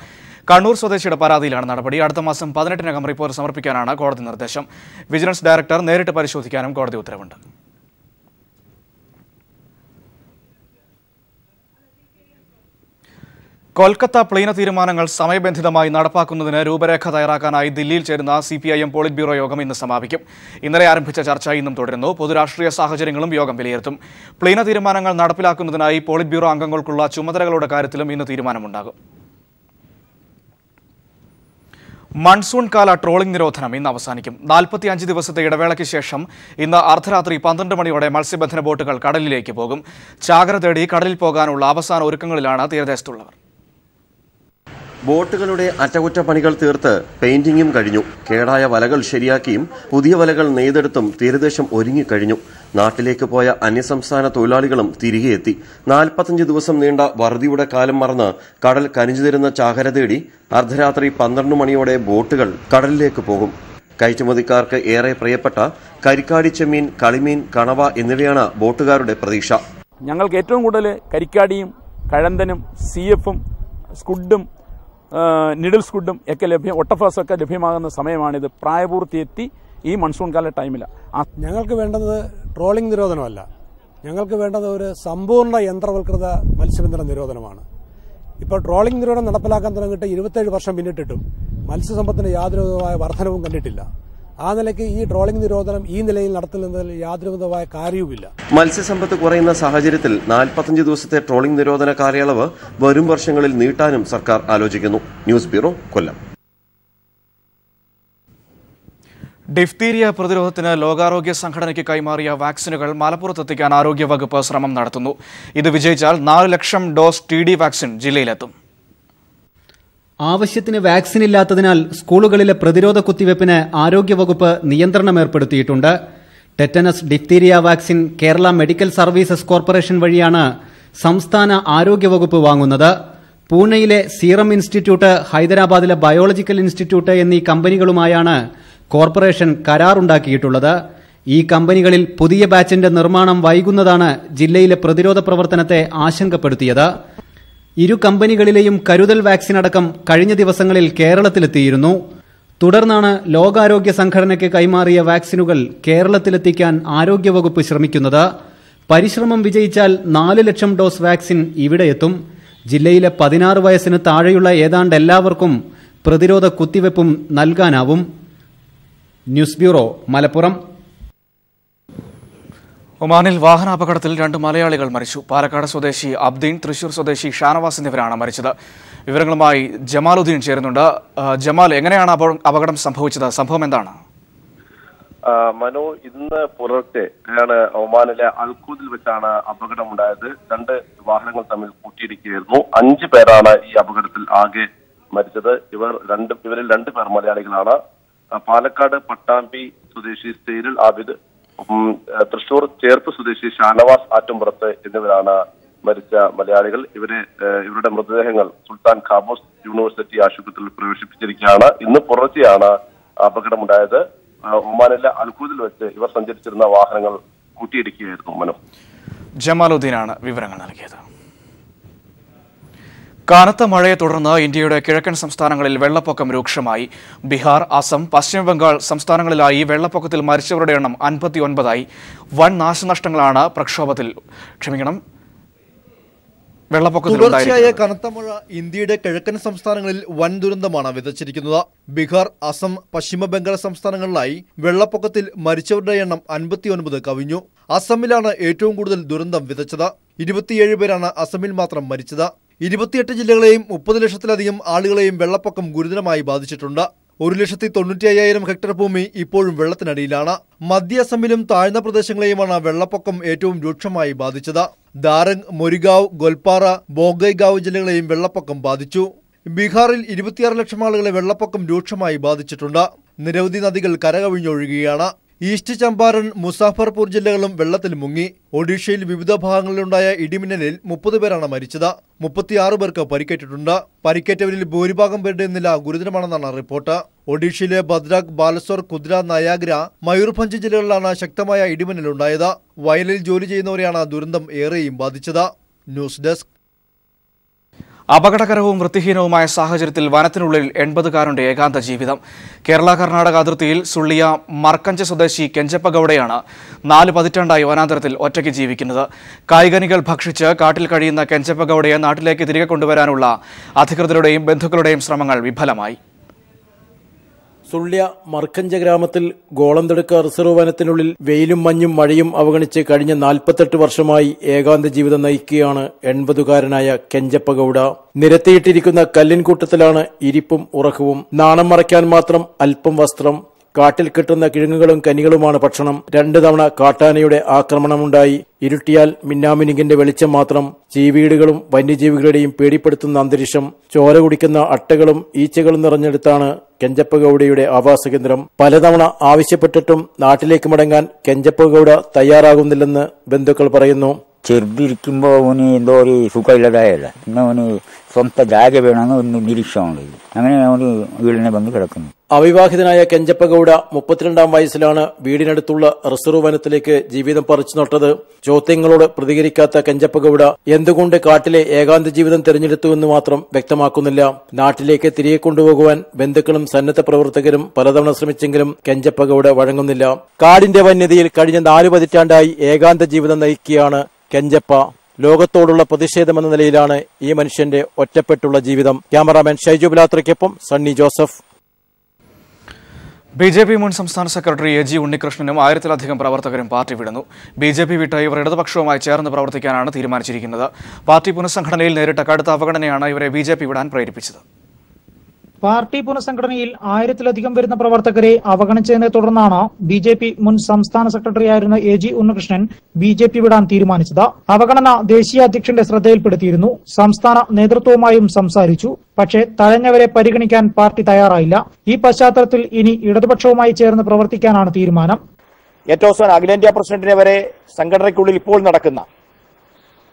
കണ്ണൂർ സ്വദേശിയുടെ പരാതിയിലാണ് നടപടി. അടുത്ത മാസം 18-നകം റിപ്പോർട്ട് സമർപ്പിക്കാനാണ് കോടതി നിർദ്ദേശം. വിജിലൻസ് ഡയറക്ടർ നേരിട്ട് പരിശോധിക്കാനും കോടതി ഉത്തരവുണ്ട്. കൊൽക്കത്ത പ്ലീന തീരുമാനങ്ങൾ സമയബന്ധിതമായി നടപ്പാക്കുന്നതിന് രൂപരേഖ തയ്യാറാക്കാനായി ദില്ലിയിൽ ചേരുന്ന CPIM പോളിറ്റ് ബ്യൂറോ യോഗം ഇന്ന് സമാപിക്കും. ഇന്നലെ ആരംഭിച്ച ചർച്ച ഇന്നും തുടരുന്നു. പൊതുരാഷ്ട്രീയ സാഹചര്യങ്ങളും യോഗം വിലയിരുത്തും. പ്ലീന തീരുമാനങ്ങൾ നടപ്പിലാക്കുന്നതിനായി പോളിറ്റ് ബ്യൂറോ അംഗങ്ങൾക്കുള്ള ചുമതലകളുടെ കാര്യത്തിലും ഇന്ന് തീരുമാനമുണ്ടാകും. മൺസൂൺ കാല ട്രോളിംഗ് നിരോധനം ഇന്ന് അവസാനിക്കും. 45 ദിവസത്തെ ഇടവേളയ്ക്ക് ശേഷം ഇന്ന് അർദ്ധരാത്രി 12 മണിയോടെ മത്സ്യബന്ധന ബോട്ടുകൾ കടലിലേക്ക് പോകും. ചാകര തേടി കടലിൽ പോകാനുള്ള അവസാന ഒരുക്കങ്ങളിലാണ് തീരദേശത്തുള്ളവർ. ബോട്ടുകളുടെ അറ്റകുറ്റപ്പണികൾ തീർത്ത് പെയിന്റിംഗും കഴിഞ്ഞു. കേടായ വലകൾ ശരിയാക്കിയും പുതിയ വലകൾ നെയ്തെടുത്തും തീരദേശം ഒരുങ്ങിക്കഴിഞ്ഞു. നാട്ടിലേക്ക് പോയ അന്യസംസ്ഥാന തൊഴിലാളികളും തിരികെ എത്തി. 45 ദിവസം നീണ്ട വറുതിയുടെ കാലം മറന്ന് കടൽ കനിഞ്ഞു തരുന്ന ചാകര തേടി അർദ്ധരാത്രി 12 മണിയോടെ ബോട്ടുകൾ കടലിലേക്ക് പോകും. കയറ്റുമതിക്കാർക്ക് ഏറെ പ്രിയപ്പെട്ട കരിക്കാടി ചെമ്മീൻ, കളിമീൻ, കണവ എന്നിവയാണ് ബോട്ടുകാരുടെ പ്രതീക്ഷ. ഞങ്ങൾക്ക് ഏറ്റവും കൂടുതൽ കരിക്കാടിയും കഴന്തനും CF-ഉം സ്കുഡും നിഡിൽ സ്കുഡും ഒക്കെ ഒട്ടഫാസൊക്കെ ലഭ്യമാകുന്ന സമയമാണിത്. പ്രായപൂർത്തിയെത്തി ഈ മൺസൂൺ കാല ടൈമിലാണ്. ഞങ്ങൾക്ക് വേണ്ടത് ട്രോളിംഗ് നിരോധനമല്ല. ഞങ്ങൾക്ക് വേണ്ടത് ഒരു സമ്പൂർണ്ണ യന്ത്രവൽകൃത മത്സ്യബന്ധന നിരോധനമാണ്. ഇപ്പോൾ ട്രോളിംഗ് നിരോധനം നടപ്പിലാക്കാൻ തുടങ്ങിയിട്ട് 27 വർഷം പിന്നിട്ടിട്ടും മത്സ്യസമ്പത്തിന് യാതൊരു വിധമായ വർധനവും കണ്ടിട്ടില്ല. ആ നിലയ്ക്ക് ഈ ട്രോളിംഗ് നിരോധനം ഈ നിലയിൽ നടത്തുന്നതിൽ യാതൊരു വിധമായ കാര്യവുമില്ല. മത്സ്യസമ്പത്ത് കുറയുന്ന സാഹചര്യത്തിൽ 45 ദിവസത്തെ ട്രോളിംഗ് നിരോധന കാലയളവ് വരും വർഷങ്ങളിൽ നീട്ടാനും സർക്കാർ ആലോചിക്കുന്നു. ന്യൂസ് ബ്യൂറോ, കൊല്ലം. ഡിഫ്തീരിയ പ്രതിരോധത്തിന് ലോകാരോഗ്യ സംഘടനയ്ക്ക് കൈമാറിയ വാക്സിനുകൾ മലപ്പുറത്തെത്തിക്കാൻ ആരോഗ്യവകുപ്പ് ശ്രമം നടത്തുന്നു. ഇത് വിജയിച്ചാൽ 4 ലക്ഷം ഡോസ് TD വാക്സിൻ ജില്ലയിലെത്തും. ആവശ്യത്തിന് വാക്സിൻ ഇല്ലാത്തതിനാൽ സ്കൂളുകളിലെ പ്രതിരോധ കുത്തിവയ്പ്പിന് ആരോഗ്യവകുപ്പ് നിയന്ത്രണം ഏർപ്പെടുത്തിയിട്ടുണ്ട്. Tetanus, diphtheria vaccine Kerala medical services corporation വഴിയാണ് സംസ്ഥാന ആരോഗ്യവകുപ്പ് വാങ്ങുന്നത്. പൂനെയിലെ സീറം ഇൻസ്റ്റിറ്റ്യൂട്ട്, ഹൈദരാബാദിലെ ബയോളജിക്കൽ ഇൻസ്റ്റിറ്റ്യൂട്ട് എന്നീ കമ്പനികളുമായാണ് കോർപ്പറേഷൻ കരാറുണ്ടാക്കിയിട്ടുള്ളത്. ഈ കമ്പനികളിൽ പുതിയ ബാച്ചിന്റെ നിർമ്മാണം വൈകുന്നതാണ് ജില്ലയിലെ പ്രതിരോധ പ്രവർത്തനത്തെ ആശങ്കപ്പെടുത്തിയത്. ഇരു കമ്പനികളിലെയും കരുതൽ വാക്സിൻ അടക്കം കഴിഞ്ഞ ദിവസങ്ങളിൽ കേരളത്തിലെത്തിയിരുന്നു. തുടർന്നാണ് ലോകാരോഗ്യ സംഘടനയ്ക്ക് കൈമാറിയ വാക്സിനുകൾ കേരളത്തിലെത്തിക്കാൻ ആരോഗ്യവകുപ്പ് ശ്രമിക്കുന്നത്. പരിശ്രമം വിജയിച്ചാൽ 4 ലക്ഷം ഡോസ് വാക്സിൻ ഇവിടെ എത്തും. ജില്ലയിലെ 16 വയസ്സിന് താഴെയുള്ള ഏതാണ്ട് എല്ലാവർക്കും പ്രതിരോധ കുത്തിവയ്പ്പും നൽകാനാവും. News bureau, Malappuram. ഒമാനിൽ വാഹനാപകടത്തിൽ 2 മലയാളികൾ മരിച്ചു. പാലക്കാട് സ്വദേശി അബ്ദീൻ, തൃശൂർ സ്വദേശി ഷാനവാസ് എന്നിവരാണ് മരിച്ചത്. വിവരങ്ങളുമായി ജമാലുദ്ദീൻ ചേരുന്നുണ്ട്. ജമാൽ, എങ്ങനെയാണ് അപകടം സംഭവിച്ചത്? സംഭവം എന്താണ്? മനു, ഇന്ന് പുലർച്ചെ ഒമാനിലെ അൽഖൂദിൽ വെച്ചാണ് അപകടമുണ്ടായത്. 2 വാഹനങ്ങൾ തമ്മിൽ കൂട്ടിയിടിക്കുകയായിരുന്നു. 5 പേരാണ് ഈ അപകടത്തിൽ ആകെ മരിച്ചത്. ഇവരിൽ 2 പേർ മലയാളികളാണ്. പാലക്കാട് പട്ടാമ്പി സ്വദേശി സൈരുൽ ആബിദ്, തൃശൂർ ചേർപ്പ് സ്വദേശി ഷാനവാസ് ആറ്റുംപുറത്ത് എന്നിവരാണ് മരിച്ച മലയാളികൾ. ഇവരുടെ മൃതദേഹങ്ങൾ സുൽത്താൻ ഖാബൂസ് യൂണിവേഴ്സിറ്റി ആശുപത്രിയിൽ പ്രവേശിപ്പിച്ചിരിക്കുകയാണ്. ഇന്ന് പുലർച്ചെയാണ് അപകടമുണ്ടായത്. ഒമാനിലെ അൽഖൂദിൽ വെച്ച് ഇവർ സഞ്ചരിച്ചിരുന്ന വാഹനങ്ങൾ കൂട്ടിയിടിക്കുകയായിരുന്നു. മനു, ജമാലുദ്ദീനാണ് വിവരങ്ങൾ നൽകിയത്. കനത്ത മഴയെ തുടർന്ന് ഇന്ത്യയുടെ കിഴക്കൻ സംസ്ഥാനങ്ങളിൽ വെള്ളപ്പൊക്കം രൂക്ഷമായി. ബീഹാർ, അസം, പശ്ചിമബംഗാൾ സംസ്ഥാനങ്ങളിലായി വെള്ളപ്പൊക്കത്തിൽ മരിച്ചവരുടെ എണ്ണം 59ആയി. വൻ നാശനഷ്ടങ്ങളാണ് തുടർച്ചയായ കനത്ത മഴ ഇന്ത്യയുടെ കിഴക്കൻ സംസ്ഥാനങ്ങളിൽ വൻ ദുരന്തമാണ് വിതച്ചിരിക്കുന്നത്. ബീഹാർ, അസം, പശ്ചിമ ബംഗാൾ സംസ്ഥാനങ്ങളിലായി വെള്ളപ്പൊക്കത്തിൽ മരിച്ചവരുടെ എണ്ണം 59 കവിഞ്ഞു. അസമിലാണ് ഏറ്റവും കൂടുതൽ ദുരന്തം വിതച്ചത്. 27 പേരാണ് അസമിൽ മാത്രം മരിച്ചത്. 28 ജില്ലകളെയും 30 ലക്ഷത്തിലധികം ആളുകളെയും വെള്ളപ്പൊക്കം ഗുരുതരമായി ബാധിച്ചിട്ടുണ്ട്. 1,95,000 ഹെക്ടർ ഭൂമി ഇപ്പോഴും വെള്ളത്തിനടിയിലാണ്. മധ്യ അസമിലും താഴ്ന്ന പ്രദേശങ്ങളെയുമാണ് വെള്ളപ്പൊക്കം ഏറ്റവും രൂക്ഷമായി ബാധിച്ചത്. ദാരംഗ്, മൊരിഗാവ്, ഗോൽപ്പാറ, ബോഗൈഗാവ് ജില്ലകളെയും വെള്ളപ്പൊക്കം ബാധിച്ചു. ബീഹാറിൽ 26 ലക്ഷം ആളുകളെ വെള്ളപ്പൊക്കം രൂക്ഷമായി ബാധിച്ചിട്ടുണ്ട്. നിരവധി നദികൾ കരകവിഞ്ഞൊഴുകുകയാണ്. ഈസ്റ്റ് ചമ്പാരൻ, മുസാഫർപൂർ ജില്ലകളും വെള്ളത്തിൽ മുങ്ങി. ഒഡീഷയിൽ വിവിധ ഭാഗങ്ങളിലുണ്ടായ ഇടിമിന്നലിൽ 30 പേരാണ് മരിച്ചത്. 36 പേർക്ക് പരിക്കേറ്റിട്ടുണ്ട്. പരിക്കേറ്റവരിൽ ഭൂരിഭാഗം പേരുടെ നില ഗുരുതരമാണെന്നാണ് റിപ്പോർട്ട്. ഒഡീഷയിലെ ഭദ്രാക്, ബാലസോർ, കുദ്ര, നയാഗ്ര, മയൂർഭഞ്ച് ജില്ലകളിലാണ് ശക്തമായ ഇടിമിന്നലുണ്ടായത്. വയലിൽ ജോലി ചെയ്യുന്നവരെയാണ് ദുരന്തം ഏറെയും ബാധിച്ചത്. News desk. അപകടകരവും വൃത്തിഹീനവുമായ സാഹചര്യത്തിൽ വനത്തിനുള്ളിൽ 80കാരന്റെ ഏകാന്ത ജീവിതം. കേരള-കർണാടക അതിർത്തിയിൽ സുള്ളിയ മർക്കഞ്ച് സ്വദേശി കെഞ്ചപ്പ ഗൌഡയാണ് 4 പതിറ്റാണ്ടായി വനാന്തരത്തിൽ ഒറ്റയ്ക്ക് ജീവിക്കുന്നത്. കായ്കനികൾ ഭക്ഷിച്ച് കാട്ടിൽ കഴിയുന്ന കെഞ്ചപ്പ ഗൌഡയെ നാട്ടിലേക്ക് തിരികെ കൊണ്ടുവരാനുള്ള അധികൃതരുടെയും ബന്ധുക്കളുടെയും ശ്രമങ്ങൾ വിഫലമായി. സുള്ളിയ മർക്കഞ്ച ഗ്രാമത്തിൽ ഗോളന്തെടുക്ക റിസർവ് വനത്തിനുള്ളിൽ വെയിലും മഞ്ഞും മഴയും അവഗണിച്ച് കഴിഞ്ഞ 48 വർഷമായി ഏകാന്ത ജീവിതം നയിക്കുകയാണ് 80കാരനായ കെഞ്ചപ്പ ഗൌഡ. നിരത്തിയിട്ടിരിക്കുന്ന കല്ലിൻകൂട്ടത്തിലാണ് ഇരിപ്പും ഉറക്കവും. നാണം മറയ്ക്കാൻ മാത്രം അല്പം വസ്ത്രം. കാട്ടിൽ കിട്ടുന്ന കിഴങ്ങുകളും കനികളുമാണ് ഭക്ഷണം. 2 തവണ കാട്ടാനയുടെ ആക്രമണമുണ്ടായി. ഇരുട്ടിയാൽ മിന്നാമിനുങ്ങിന്റെ വെളിച്ചം മാത്രം. ചീവീടുകളും വന്യജീവികളുടെയും പേടിപ്പെടുത്തുന്ന അന്തരീക്ഷം. ചോര കുടിക്കുന്ന അട്ടകളും ഈച്ചകളും നിറഞ്ഞെടുത്താണ് കെഞ്ചപ്പ ഗൌഡയുടെ ആവാസ കേന്ദ്രം. പലതവണ ആവശ്യപ്പെട്ടിട്ടും നാട്ടിലേക്ക് മടങ്ങാൻ കെഞ്ചപ്പ ഗൌഡ തയ്യാറാകുന്നില്ലെന്ന് ബന്ധുക്കൾ പറയുന്നു. ചെറുതിരിക്കുമ്പോൾ അവന് എന്തോ ഒരു സുഖമില്ലാതായല്ല. പിന്നെ അവന് സ്വന്തം ജാഗ വേണമെന്ന് ഒന്ന് നിരീക്ഷണമുണ്ട്. അങ്ങനെ അവന് വീടിനെ വന്ന് കിടക്കുന്നു. അവിവാഹിതനായ കെഞ്ചപ്പ ഗൌഡ 32ാം വയസ്സിലാണ് വീടിനടുത്തുള്ള റിസർവ് വനത്തിലേക്ക് ജീവിതം പറിച്ചു നട്ടത്. ചോദ്യങ്ങളോട് പ്രതികരിക്കാത്ത കെഞ്ചപ്പ ഗൌഡ എന്തുകൊണ്ട് കാട്ടിലെ ഏകാന്ത ജീവിതം തിരഞ്ഞെടുത്തുവെന്ന് മാത്രം വ്യക്തമാക്കുന്നില്ല. നാട്ടിലേക്ക് തിരികെ കൊണ്ടുപോകുവാൻ ബന്ധുക്കളും സന്നദ്ധ പ്രവർത്തകരും പലതവണ ശ്രമിച്ചെങ്കിലും കെഞ്ചപ്പ ഗൌഡ വഴങ്ങുന്നില്ല. കാടിന്റെ വന്യതയിൽ കഴിഞ്ഞ 4 പതിറ്റാണ്ടായി ഏകാന്ത ജീവിതം നയിക്കുകയാണ് കെഞ്ചപ്പ. ലോകത്തോടുള്ള പ്രതിഷേധമെന്ന നിലയിലാണ് ഈ മനുഷ്യന്റെ ഒറ്റപ്പെട്ടുള്ള ജീവിതം. ക്യാമറാമാൻ ഷൈജു ബിലാത്രയ്ക്കൊപ്പം സണ്ണി ജോസഫ്. BJP മുൻ സംസ്ഥാന സെക്രട്ടറി AG ഉണ്ണികൃഷ്ണനും 1000-ലധികം പ്രവർത്തകരും പാർട്ടി വിടുന്നു. BJP വിട്ട ഇവർ ഇടതുപക്ഷവുമായി ചേർന്ന് പ്രവർത്തിക്കാനാണ് തീരുമാനിച്ചിരിക്കുന്നത്. പാർട്ടി പുനഃസംഘടനയിൽ നേരിട്ട കടുത്ത അവഗണനയാണ് ഇവരെ BJP വിടാൻ പ്രേരിപ്പിച്ചത്. പാർട്ടി പുനഃസംഘടനയിൽ 1000-ലധികം വരുന്ന പ്രവർത്തകരെ അവഗണിച്ചതിനെ തുടർന്നാണ് BJP മുൻ സംസ്ഥാന സെക്രട്ടറിയായിരുന്ന AG ഉണ്ണികൃഷ്ണൻ BJP വിടാൻ തീരുമാനിച്ചത്. അവഗണന ദേശീയ അധ്യക്ഷന്റെ ശ്രദ്ധയിൽപ്പെടുത്തിയിരുന്നു. സംസ്ഥാന നേതൃത്വവുമായും സംസാരിച്ചു. പക്ഷേ തഴഞ്ഞവരെ പരിഗണിക്കാൻ പാർട്ടി തയ്യാറായില്ല. ഈ പശ്ചാത്തലത്തിൽ ഇനി ഇടതുപക്ഷവുമായി ചേർന്ന് പ്രവർത്തിക്കാനാണ് തീരുമാനം. ഏറ്റവും അവസാനം അഖിലേന്ത്യാ പ്രസിഡന്റിനെ വരെ സംഘടനയ്ക്കുള്ളിൽ ഇപ്പോൾ നടക്കുന്ന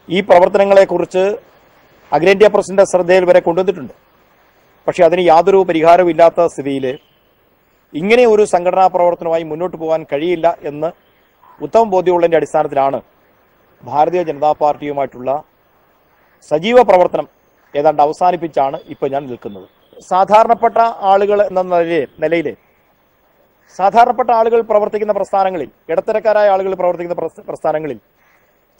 ഈ പ്രവർത്തനങ്ങളെക്കുറിച്ച് അഖിലേന്ത്യാ പ്രസിഡന്റ് ശ്രദ്ധയിൽ വരെ കൊണ്ടുവന്നിട്ടുണ്ട്. പക്ഷെ അതിന് യാതൊരു പരിഹാരവും ഇല്ലാത്ത സ്ഥിതിയിൽ ഇങ്ങനെ ഒരു സംഘടനാ പ്രവർത്തനവുമായി മുന്നോട്ട് പോകാൻ കഴിയില്ല എന്ന് ഉത്തമ ബോധ്യമുള്ളതിന്റെ അടിസ്ഥാനത്തിലാണ് ഭാരതീയ ജനതാ പാർട്ടിയുമായിട്ടുള്ള സജീവ പ്രവർത്തനം ഏതാണ്ട് അവസാനിപ്പിച്ചാണ് ഇപ്പോൾ ഞാൻ നിൽക്കുന്നത്. സാധാരണപ്പെട്ട ആളുകൾ എന്ന നിലയിൽ സാധാരണപ്പെട്ട ആളുകൾ പ്രവർത്തിക്കുന്ന പ്രസ്ഥാനങ്ങളിൽ, ഇടത്തരക്കാരായ ആളുകൾ പ്രവർത്തിക്കുന്ന പ്രസ്ഥാനങ്ങളിൽ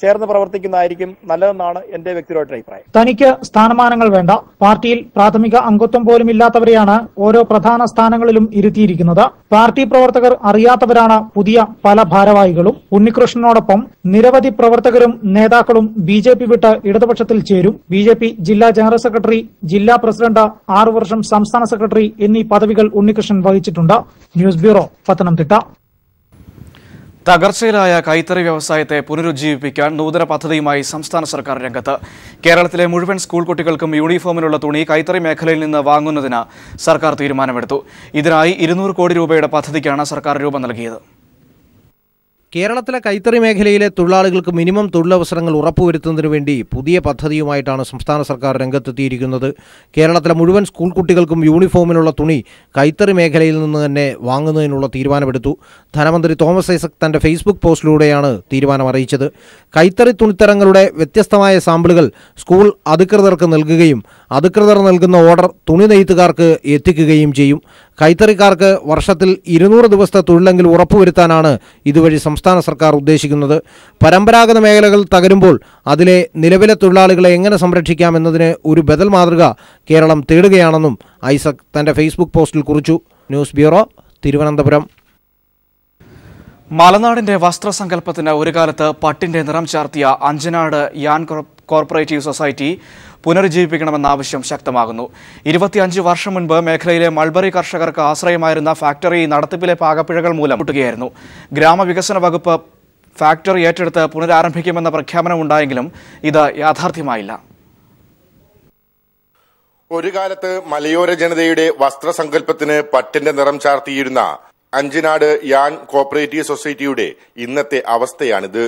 ചേർന്ന് പ്രവർത്തിക്കുന്നതായിരിക്കും നല്ലതെന്നാണ് എന്റെ വ്യക്തിപരമായിട്ടുള്ള അഭിപ്രായം. തനിക്ക് സ്ഥാനമാനങ്ങൾ വേണ്ട. പാർട്ടിയിൽ പ്രാഥമിക അംഗത്വം പോലും ഇല്ലാത്തവരെയാണ് ഓരോ പ്രധാന സ്ഥാനങ്ങളിലും ഇരുത്തിയിരിക്കുന്നത്. പാർട്ടി പ്രവർത്തകർ അറിയാത്തവരാണ് പുതിയ പല ഭാരവാഹികളും. ഉണ്ണികൃഷ്ണനോടൊപ്പം നിരവധി പ്രവർത്തകരും നേതാക്കളും BJP വിട്ട് ഇടതുപക്ഷത്തിൽ ചേരും. BJP ജില്ലാ ജനറൽ സെക്രട്ടറി, ജില്ലാ പ്രസിഡന്റ്, 6 വർഷം സംസ്ഥാന സെക്രട്ടറി എന്നീ പദവികൾ ഉണ്ണികൃഷ്ണൻ വഹിച്ചിട്ടുണ്ട്. News bureau, Pathanamthitta. തകർച്ചയിലായ കൈത്തറി വ്യവസായത്തെ പുനരുജ്ജീവിപ്പിക്കാൻ നൂതന പദ്ധതിയുമായി സംസ്ഥാന സർക്കാർ രംഗത്ത്. കേരളത്തിലെ മുഴുവൻ സ്കൂൾ കുട്ടികൾക്കും യൂണിഫോമിനുള്ള തുണി കൈത്തറി മേഖലയിൽ നിന്ന് വാങ്ങുന്നതിന് സർക്കാർ തീരുമാനമെടുത്തു. ഇതിനായി 200 കോടി രൂപയുടെ പദ്ധതിക്കാണ് സർക്കാർ രൂപം നൽകിയത്. കേരളത്തിലെ കൈത്തറി മേഖലയിലെ തൊഴിലാളികൾക്ക് മിനിമം തൊഴിലവസരങ്ങൾ ഉറപ്പുവരുത്തുന്നതിനു വേണ്ടി പുതിയ പദ്ധതിയുമായിട്ടാണ് സംസ്ഥാന സർക്കാർ രംഗത്തെത്തിയിരിക്കുന്നത്. കേരളത്തിലെ മുഴുവൻ സ്കൂൾ കുട്ടികൾക്കും യൂണിഫോമിനുള്ള തുണി കൈത്തറി മേഖലയിൽ നിന്ന് തന്നെ വാങ്ങുന്നതിനുള്ള തീരുമാനമെടുത്തു. ധനമന്ത്രി തോമസ് ഐസക് തന്റെ ഫേസ്ബുക്ക് പോസ്റ്റിലൂടെയാണ് തീരുമാനം അറിയിച്ചത്. കൈത്തറി തുണിത്തരങ്ങളുടെ വ്യത്യസ്തമായ സാമ്പിളുകൾ സ്കൂൾ അധികൃതർക്ക് നൽകുകയും അധികൃതർ നൽകുന്ന ഓർഡർ തുണി നെയ്ത്തുകാർക്ക് എത്തിക്കുകയും ചെയ്യും. കൈത്തറിക്കാർക്ക് വർഷത്തിൽ 200 ദിവസത്തെ തൊഴിലെങ്കിൽ ഉറപ്പുവരുത്താനാണ് ഇതുവഴി സംസ്ഥാന സർക്കാർ ഉദ്ദേശിക്കുന്നത്. പരമ്പരാഗത മേഖലകൾ തകരുമ്പോൾ അതിലെ നിലവിലെ തൊഴിലാളികളെ എങ്ങനെ സംരക്ഷിക്കാമെന്നതിന് ഒരു ബദൽ മാതൃക കേരളം തേടുകയാണെന്നും ഐസക് തന്റെ ഫേസ്ബുക്ക് പോസ്റ്റിൽ കുറിച്ചു. News bureau, Thiruvananthapuram. മലനാടിന്റെ വസ്ത്രസങ്കല്പത്തിന് ഒരു കാലത്ത് പട്ടിന്റെ നിറം ചാർത്തിയ അഞ്ചനാട് യാൻ കോർപ്പറേറ്റീവ് സൊസൈറ്റി പുനരുജ്ജീവിപ്പിക്കണമെന്ന ആവശ്യം ശക്തമാകുന്നു. 25 വർഷം മുൻപ് മേഖലയിലെ മൾബറി കർഷകർക്ക് ആശ്രയമായിരുന്ന ഫാക്ടറി നടത്തിപ്പിലെ പാകപ്പിഴകൾ മൂലം മുട്ടുകയായിരുന്നു. ഗ്രാമവികസന വകുപ്പ് ഫാക്ടറി ഏറ്റെടുത്ത് പുനരാരംഭിക്കുമെന്ന പ്രഖ്യാപനമുണ്ടായെങ്കിലും ഇത് യാഥാർത്ഥ്യമായില്ല. ഒരു കാലത്ത് മലയോര ജനതയുടെ വസ്ത്രസങ്കല്പത്തിന് പട്ടിന്റെ നിറം ചാർത്തിയിരുന്ന അഞ്ചനാട് യാൻ കോപ്പറേറ്റീവ് സൊസൈറ്റിയുടെ ഇന്നത്തെ അവസ്ഥയാണിത്.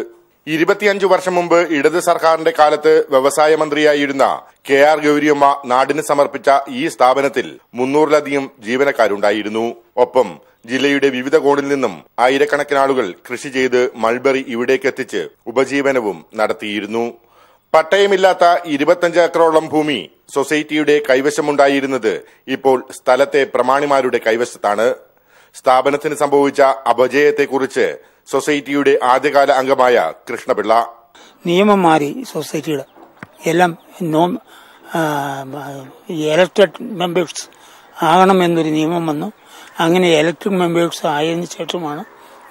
25 വർഷം മുമ്പ് ഇടത് സർക്കാരിന്റെ കാലത്ത് വ്യവസായ മന്ത്രിയായിരുന്ന KR ഗൗരിയമ്മ നാടിന് സമർപ്പിച്ച ഈ സ്ഥാപനത്തിൽ 300-ലധികം ജീവനക്കാരുണ്ടായിരുന്നു. ഒപ്പം ജില്ലയുടെ വിവിധ കോണിൽ നിന്നും ആയിരക്കണക്കിന് ആളുകൾ കൃഷി ചെയ്ത് മൾബറി ഇവിടേക്കെത്തിച്ച് ഉപജീവനവും നടത്തിയിരുന്നു. പട്ടയമില്ലാത്ത 25 ഏക്കറോളം ഭൂമി സൊസൈറ്റിയുടെ കൈവശമുണ്ടായിരുന്നത് ഇപ്പോൾ സ്ഥലത്തെ പ്രമാണിമാരുടെ കൈവശത്താണ്. സ്ഥാപനത്തിന് സംഭവിച്ച അപജയത്തെക്കുറിച്ച് സൊസൈറ്റിയുടെ ആദ്യകാല അംഗമായ കൃഷ്ണപിള്ള, നിയമം മാറി സൊസൈറ്റിയുടെ എല്ലാം ഇലക്ടഡ് മെമ്പേഴ്സ് ആകണമെന്നൊരു നിയമം വന്നു. അങ്ങനെ ഇലക്ടഡ് മെമ്പേഴ്സ് ആയതിനു ശേഷമാണ്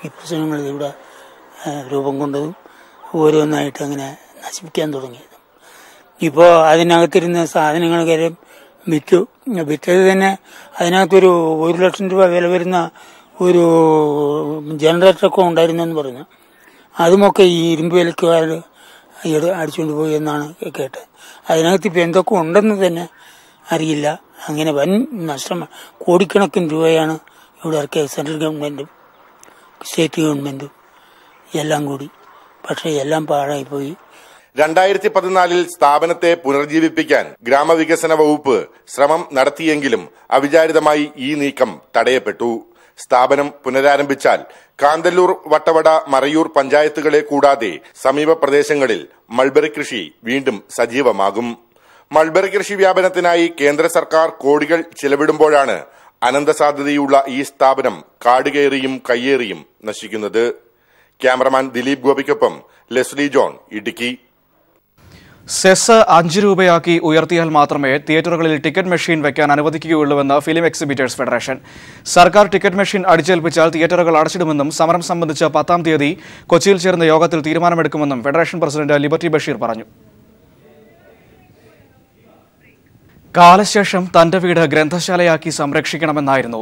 ഈ പ്രശ്നങ്ങൾ ഇവിടെ രൂപം കൊണ്ടതും ഓരോന്നായിട്ട് അങ്ങനെ നശിപ്പിക്കാൻ തുടങ്ങിയത്. ഇപ്പോൾ അതിനകത്തിരുന്ന സാധനങ്ങൾ കാര്യം വിറ്റത് തന്നെ അതിനകത്തൊരു 1 ലക്ഷം രൂപ വില വരുന്ന ഒരു ജനറേറ്ററൊക്കെ ഉണ്ടായിരുന്നെന്ന് പറഞ്ഞു. അതുമൊക്കെ ഈ ഇരുമ്പ് വിലക്കുകാർ അടിച്ചുകൊണ്ട് പോയി എന്നാണ് കേട്ടത്. അതിനകത്ത് ഇപ്പം എന്തൊക്കെ ഉണ്ടെന്ന് തന്നെ അറിയില്ല. അങ്ങനെ വൻ നഷ്ടം, കോടിക്കണക്കിന് രൂപയാണ് ഇവിടെ ഇറക്കിയ സെൻട്രൽ ഗവൺമെൻറ്റും സ്റ്റേറ്റ് ഗവൺമെൻറ്റും എല്ലാം കൂടി. പക്ഷേ എല്ലാം പാഴായിപ്പോയി. 2014 സ്ഥാപനത്തെ പുനർജീവിപ്പിക്കാൻ ഗ്രാമവികസന വകുപ്പ് ശ്രമം നടത്തിയെങ്കിലും അവിചാരിതമായി ഈ നീക്കം തടയപ്പെട്ടു. സ്ഥാപനം പുനരാരംഭിച്ചാൽ കാന്തല്ലൂർ, വട്ടവട, മറയൂർ പഞ്ചായത്തുകളെ കൂടാതെ സമീപ പ്രദേശങ്ങളിൽ മൾബറി കൃഷി വീണ്ടും സജീവമാകും. മൾബറി കൃഷി വ്യാപനത്തിനായി കേന്ദ്ര സർക്കാർ കോടികൾ ചെലവിടുമ്പോഴാണ് അനന്ത സാധ്യതയുള്ള ഈ സ്ഥാപനം കാടുകയറിയും കയ്യേറിയും നശിക്കുന്നത്. ക്യാമറമാൻ ദിലീപ് ഗോപിക്കൊപ്പം ലെസ്ലി ജോൺ, ഇടുക്കി. സെസ് 5 രൂപയാക്കി ഉയർത്തിയാൽ മാത്രമേ തിയേറ്ററുകളിൽ ടിക്കറ്റ് മെഷീൻ വെക്കാൻ അനുവദിക്കുകയുള്ളൂവെന്ന് ഫിലിം എക്സിബിറ്റേഴ്സ് ഫെഡറേഷൻ. സർക്കാർ ടിക്കറ്റ് മെഷീൻ അടിച്ചേൽപ്പിച്ചാൽ തിയേറ്ററുകൾ അടച്ചിടുമെന്നും സമരം സംബന്ധിച്ച് 10-ാം തീയതി കൊച്ചിയിൽ ചേർന്ന യോഗത്തിൽ തീരുമാനമെടുക്കുമെന്നും ഫെഡറേഷൻ പ്രസിഡന്റ് ലിബർട്ടി ബഷീർ പറഞ്ഞു. കാലശേഷം തന്റെ വീട് ഗ്രന്ഥശാലയാക്കി സംരക്ഷിക്കണമെന്നായിരുന്നു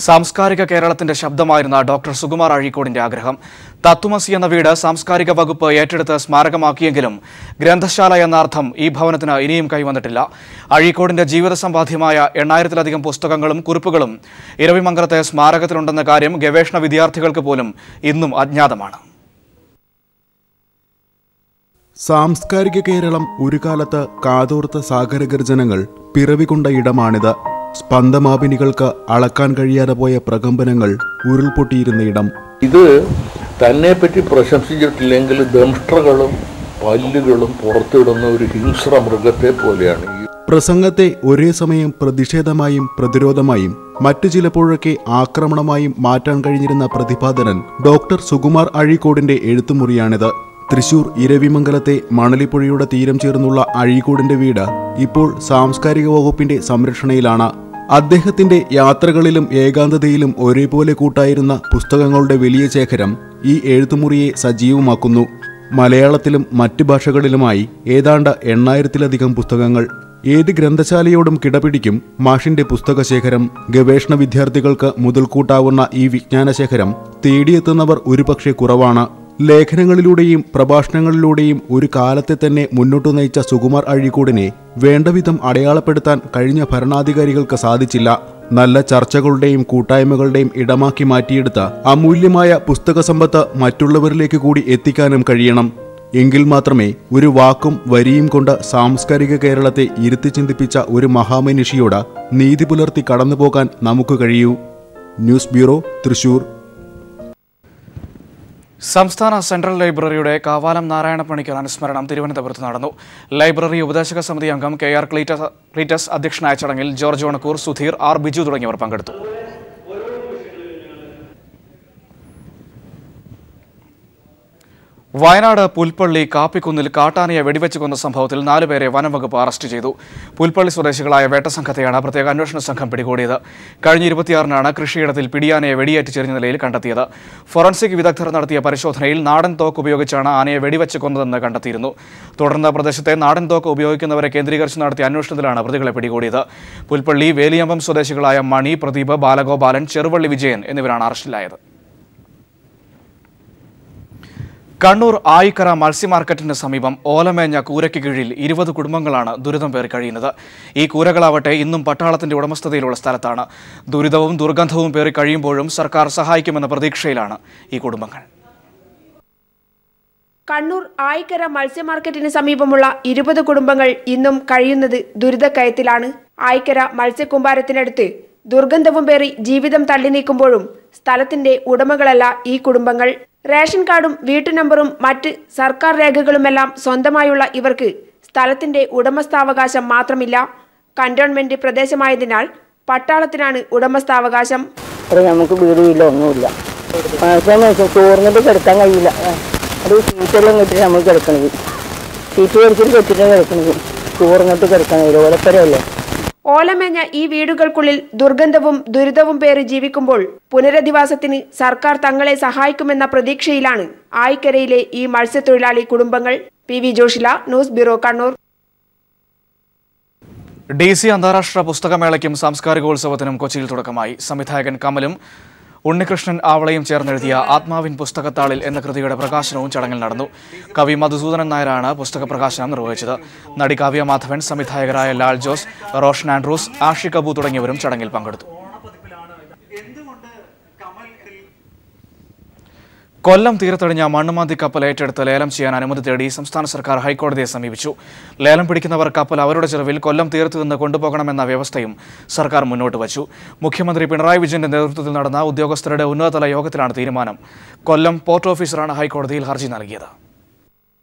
സാംസ്കാരിക കേരളത്തിന്റെ ശബ്ദമായിരുന്ന ഡോക്ടർ സുകുമാർ അഴീക്കോടിന്റെ ആഗ്രഹം. തത്വമസി എന്ന വീട് സാംസ്കാരിക വകുപ്പ് ഏറ്റെടുത്ത് സ്മാരകമാക്കിയെങ്കിലും ഗ്രന്ഥശാല എന്ന അർത്ഥം ഈ ഭവനത്തിന് ഇനിയും കൈവന്നിട്ടില്ല. അഴീക്കോടിന്റെ ജീവിത സമ്പാദ്യമായ 8000-ലധികം പുസ്തകങ്ങളും കുറിപ്പുകളും ഇരവിമംഗലത്തെ സ്മാരകത്തിലുണ്ടെന്ന കാര്യം ഗവേഷണ വിദ്യാർത്ഥികൾക്ക് പോലും ഇന്നും അജ്ഞാതമാണ്. സാംസ്കാരിക കേരളം ഒരു കാലത്ത് കാതോർത്ത സാഗരഗർജനങ്ങൾ പിറവികൊണ്ട ഇടമാണിത്. സ്പന്ദമാപിനികൾക്ക് അളക്കാൻ കഴിയാതെ പോയ പ്രകമ്പനങ്ങൾ ഉരുൾപൊട്ടിയിരുന്ന ഇടം. ഇത് തന്നെ പറ്റി പ്രശംസിച്ചിട്ടില്ലെങ്കിൽ ദംഷ്ട്രകളും പല്ലുകളും പുറത്തിടുന്ന ഒരു ഹിംസ്ര മൃഗത്തെ പോലെയാണ്. പ്രസംഗത്തെ ഒരേ സമയം പ്രതിഷേധമായും പ്രതിരോധമായും മറ്റു ചിലപ്പോഴൊക്കെ ആക്രമണമായും മാറ്റാൻ കഴിഞ്ഞിരുന്ന പ്രതിപാദനൻ ഡോക്ടർ സുകുമാർ അഴീക്കോടിന്റെ എഴുത്തുമുറിയാണിത്. തൃശൂർ ഇരവിമംഗലത്തെ മണലിപ്പുഴയുടെ തീരം ചേർന്നുള്ള അഴീക്കോടിന്റെ വീട് ഇപ്പോൾ സാംസ്കാരിക വകുപ്പിന്റെ സംരക്ഷണയിലാണ്. അദ്ദേഹത്തിന്റെ യാത്രകളിലും ഏകാന്തതയിലും ഒരേപോലെ കൂട്ടായിരുന്ന പുസ്തകങ്ങളുടെ വലിയ ശേഖരം ഈ എഴുത്തുമുറിയെ സജീവമാക്കുന്നു. മലയാളത്തിലും മറ്റ് ഭാഷകളിലുമായി ഏതാണ്ട് 8000-ലധികം പുസ്തകങ്ങൾ. ഏത് ഗ്രന്ഥശാലയോടും കിടപിടിക്കും മാഷിന്റെ പുസ്തകശേഖരം. ഗവേഷണ വിദ്യാർത്ഥികൾക്ക് മുതൽക്കൂട്ടാവുന്ന ഈ വിജ്ഞാനശേഖരം തേടിയെത്തുന്നവർ ഒരുപക്ഷെ കുറവാണ്. ലേഖനങ്ങളിലൂടെയും പ്രഭാഷണങ്ങളിലൂടെയും ഒരു കാലത്തെ തന്നെ മുന്നോട്ടു നയിച്ച സുകുമാർ അഴീക്കോടിനെ വേണ്ടവിധം അടയാളപ്പെടുത്താൻ കഴിഞ്ഞ ഭരണാധികാരികൾക്ക് സാധിച്ചില്ല. നല്ല ചർച്ചകളുടെയും കൂട്ടായ്മകളുടെയും ഇടമാക്കി മാറ്റിയെടുത്ത അമൂല്യമായ പുസ്തക സമ്പത്ത് മറ്റുള്ളവരിലേക്ക് കൂടി എത്തിക്കാനും കഴിയണം. എങ്കിൽ മാത്രമേ ഒരു വാക്കും വരിയും കൊണ്ട് സാംസ്കാരിക കേരളത്തെ ഇരുത്തി ചിന്തിപ്പിച്ച ഒരു മഹാമനുഷ്യയോട് നീതി പുലർത്തി കടന്നുപോകാൻ നമുക്ക് കഴിയൂ. News bureau, Thrissur. സംസ്ഥാന സെൻട്രൽ ലൈബ്രറിയുടെ കാവാലം നാരായണപ്പണിക്കർ അനുസ്മരണം തിരുവനന്തപുരത്ത് നടന്നു. ലൈബ്രറി ഉപദേശക സമിതി അംഗം KR ക്ലീറ്റസ് അധ്യക്ഷനായ ചടങ്ങിൽ ജോർജ് ഓണക്കൂർ, സുധീർ, R ബിജു തുടങ്ങിയവർ പങ്കെടുത്തു. വയനാട് പുൽപ്പള്ളി കാപ്പിക്കുന്നിൽ കാട്ടാനയെ വെടിവെച്ച് കൊന്ന സംഭവത്തിൽ 4 പേരെ വനംവകുപ്പ് അറസ്റ്റ് ചെയ്തു. പുൽപ്പള്ളി സ്വദേശികളായ വേട്ടസംഘത്തെയാണ് പ്രത്യേക അന്വേഷണ സംഘം പിടികൂടിയത്. കഴിഞ്ഞ 26-നാണ് കൃഷിയിടത്തിൽ പിടിയാനയെ വെടിയേറ്റ് ചെറിഞ്ഞ നിലയിൽ കണ്ടെത്തിയത്. ഫോറൻസിക് വിദഗ്ധർ നടത്തിയ പരിശോധനയിൽ നാടൻ തോക്ക് ഉപയോഗിച്ചാണ് ആനയെ വെടിവെച്ച് കൊന്നതെന്ന് കണ്ടെത്തിയിരുന്നു. തുടർന്ന് പ്രദേശത്തെ നാടൻ തോക്ക് ഉപയോഗിക്കുന്നവരെ കേന്ദ്രീകരിച്ച് നടത്തിയ അന്വേഷണത്തിലാണ് പ്രതികളെ പിടികൂടിയത്. പുൽപ്പള്ളി വേലിയമ്പം സ്വദേശികളായ മണി, പ്രദീപ്, ബാലഗോപാലൻ, ചെറുവള്ളി വിജയൻ എന്നിവരാണ് അറസ്റ്റിലായത്. കണ്ണൂർ ആയിക്കര മത്സ്യമാർക്കറ്റിന് സമീപം ഓലമേഞ്ഞ കൂരയ്ക്ക് കീഴിൽ 20 കുടുംബങ്ങളാണ് ദുരിതം പേറി കഴിയുന്നത്. ഈ കൂരകളാവട്ടെ ഇന്നും പട്ടാളത്തിന്റെ ഉടമസ്ഥതയിലുള്ള സ്ഥലത്താണ്. ദുരിതവും ദുർഗന്ധവും പേറി കഴിയുമ്പോഴും സർക്കാർ സഹായിക്കുമെന്ന പ്രതീക്ഷയിലാണ് ഈ കുടുംബങ്ങൾ. കണ്ണൂർ ആയിക്കര മത്സ്യമാർക്കറ്റിന് സമീപമുള്ള 20 കുടുംബങ്ങൾ ഇന്നും കഴിയുന്നത് ദുരിതക്കയത്തിലാണ്. ആയിക്കര മത്സ്യക്കൂമ്പാരത്തിനടുത്ത് ദുർഗന്ധവും പേറി ജീവിതം തള്ളി നീക്കുമ്പോഴും സ്ഥലത്തിന്റെ ഉടമകളല്ല ഈ കുടുംബങ്ങൾ. റേഷൻ കാർഡും വീട്ടു നമ്പറും മറ്റ് സർക്കാർ രേഖകളുമെല്ലാം സ്വന്തമായുള്ള ഇവർക്ക് സ്ഥലത്തിന്റെ ഉടമസ്ഥാവകാശം മാത്രമില്ല. കന്റോൺമെന്റ് പ്രദേശമായതിനാൽ പട്ടാളത്തിനാണ് ഉടമസ്ഥാവകാശം. നമുക്ക് വീടുമില്ല, ഒന്നുമില്ല. ചോർന്നിട്ട് കിടക്കാൻ കഴിയില്ല. അത് സീറ്റെല്ലാം കെട്ടിട്ട് നമ്മൾ കിടക്കണത്. സീറ്റ് വലിച്ചിട്ട് കെട്ടിട്ടാണ് കിടക്കണത്. ചോർന്നിട്ട് കിടക്കാൻ കഴിയില്ല. ഓലപ്പരല്ലേ. ഓലമേഞ്ഞ ഈ വീടുകൾക്കുള്ളിൽ ദുർഗന്ധവും ദുരിതവും പേറി ജീവിക്കുമ്പോൾ പുനരധിവാസത്തിന് സർക്കാർ തങ്ങളെ സഹായിക്കുമെന്ന പ്രതീക്ഷയിലാണ് ആയിക്കരയിലെ ഈ മത്സ്യത്തൊഴിലാളി കുടുംബങ്ങൾ. PV Joshila, news bureau, Kannur. DC അന്താരാഷ്ട്ര പുസ്തകമേളയ്ക്കും സാംസ്കാരികോത്സവത്തിനും കൊച്ചിയിൽ തുടക്കമായി. സംവിധായകൻ കമലും ഉണ്ണികൃഷ്ണൻ ആവളയും ചേർന്നെഴുതിയ ആത്മാവിൻ പുസ്തകത്താളിൽ എന്ന കൃതിയുടെ പ്രകാശനവും ചടങ്ങിൽ നടന്നു. കവി മധുസൂദനൻ നായരാണ് പുസ്തക പ്രകാശനം നിർവഹിച്ചത്. നടി കാവ്യ മാധവൻ, സംവിധായകരായ ലാൽ ജോസ്, റോഷൻ ആൻഡ്രൂസ്, ആഷിഖ് അബു തുടങ്ങിയവരും ചടങ്ങിൽ പങ്കെടുത്തു. കൊല്ലം തീരത്തടിഞ്ഞ മണ്ണുമാന്തി കപ്പൽ ഏറ്റെടുത്ത് ലേലം ചെയ്യാൻ അനുമതി തേടി സംസ്ഥാന സർക്കാർ ഹൈക്കോടതിയെ സമീപിച്ചു. ലേലം പിടിക്കുന്നവർ കപ്പൽ അവരുടെ ചെലവിൽ കൊല്ലം തീരത്തു നിന്ന് കൊണ്ടുപോകണമെന്ന വ്യവസ്ഥയും സർക്കാർ മുന്നോട്ട് വച്ചു. മുഖ്യമന്ത്രി പിണറായി വിജയന്റെ നേതൃത്വത്തിൽ നടന്ന ഉദ്യോഗസ്ഥരുടെ ഉന്നതതല യോഗത്തിലാണ് തീരുമാനം. കൊല്ലം പോർട്ട് ഓഫീസറാണ് ഹൈക്കോടതിയിൽ ഹർജി നൽകിയത്.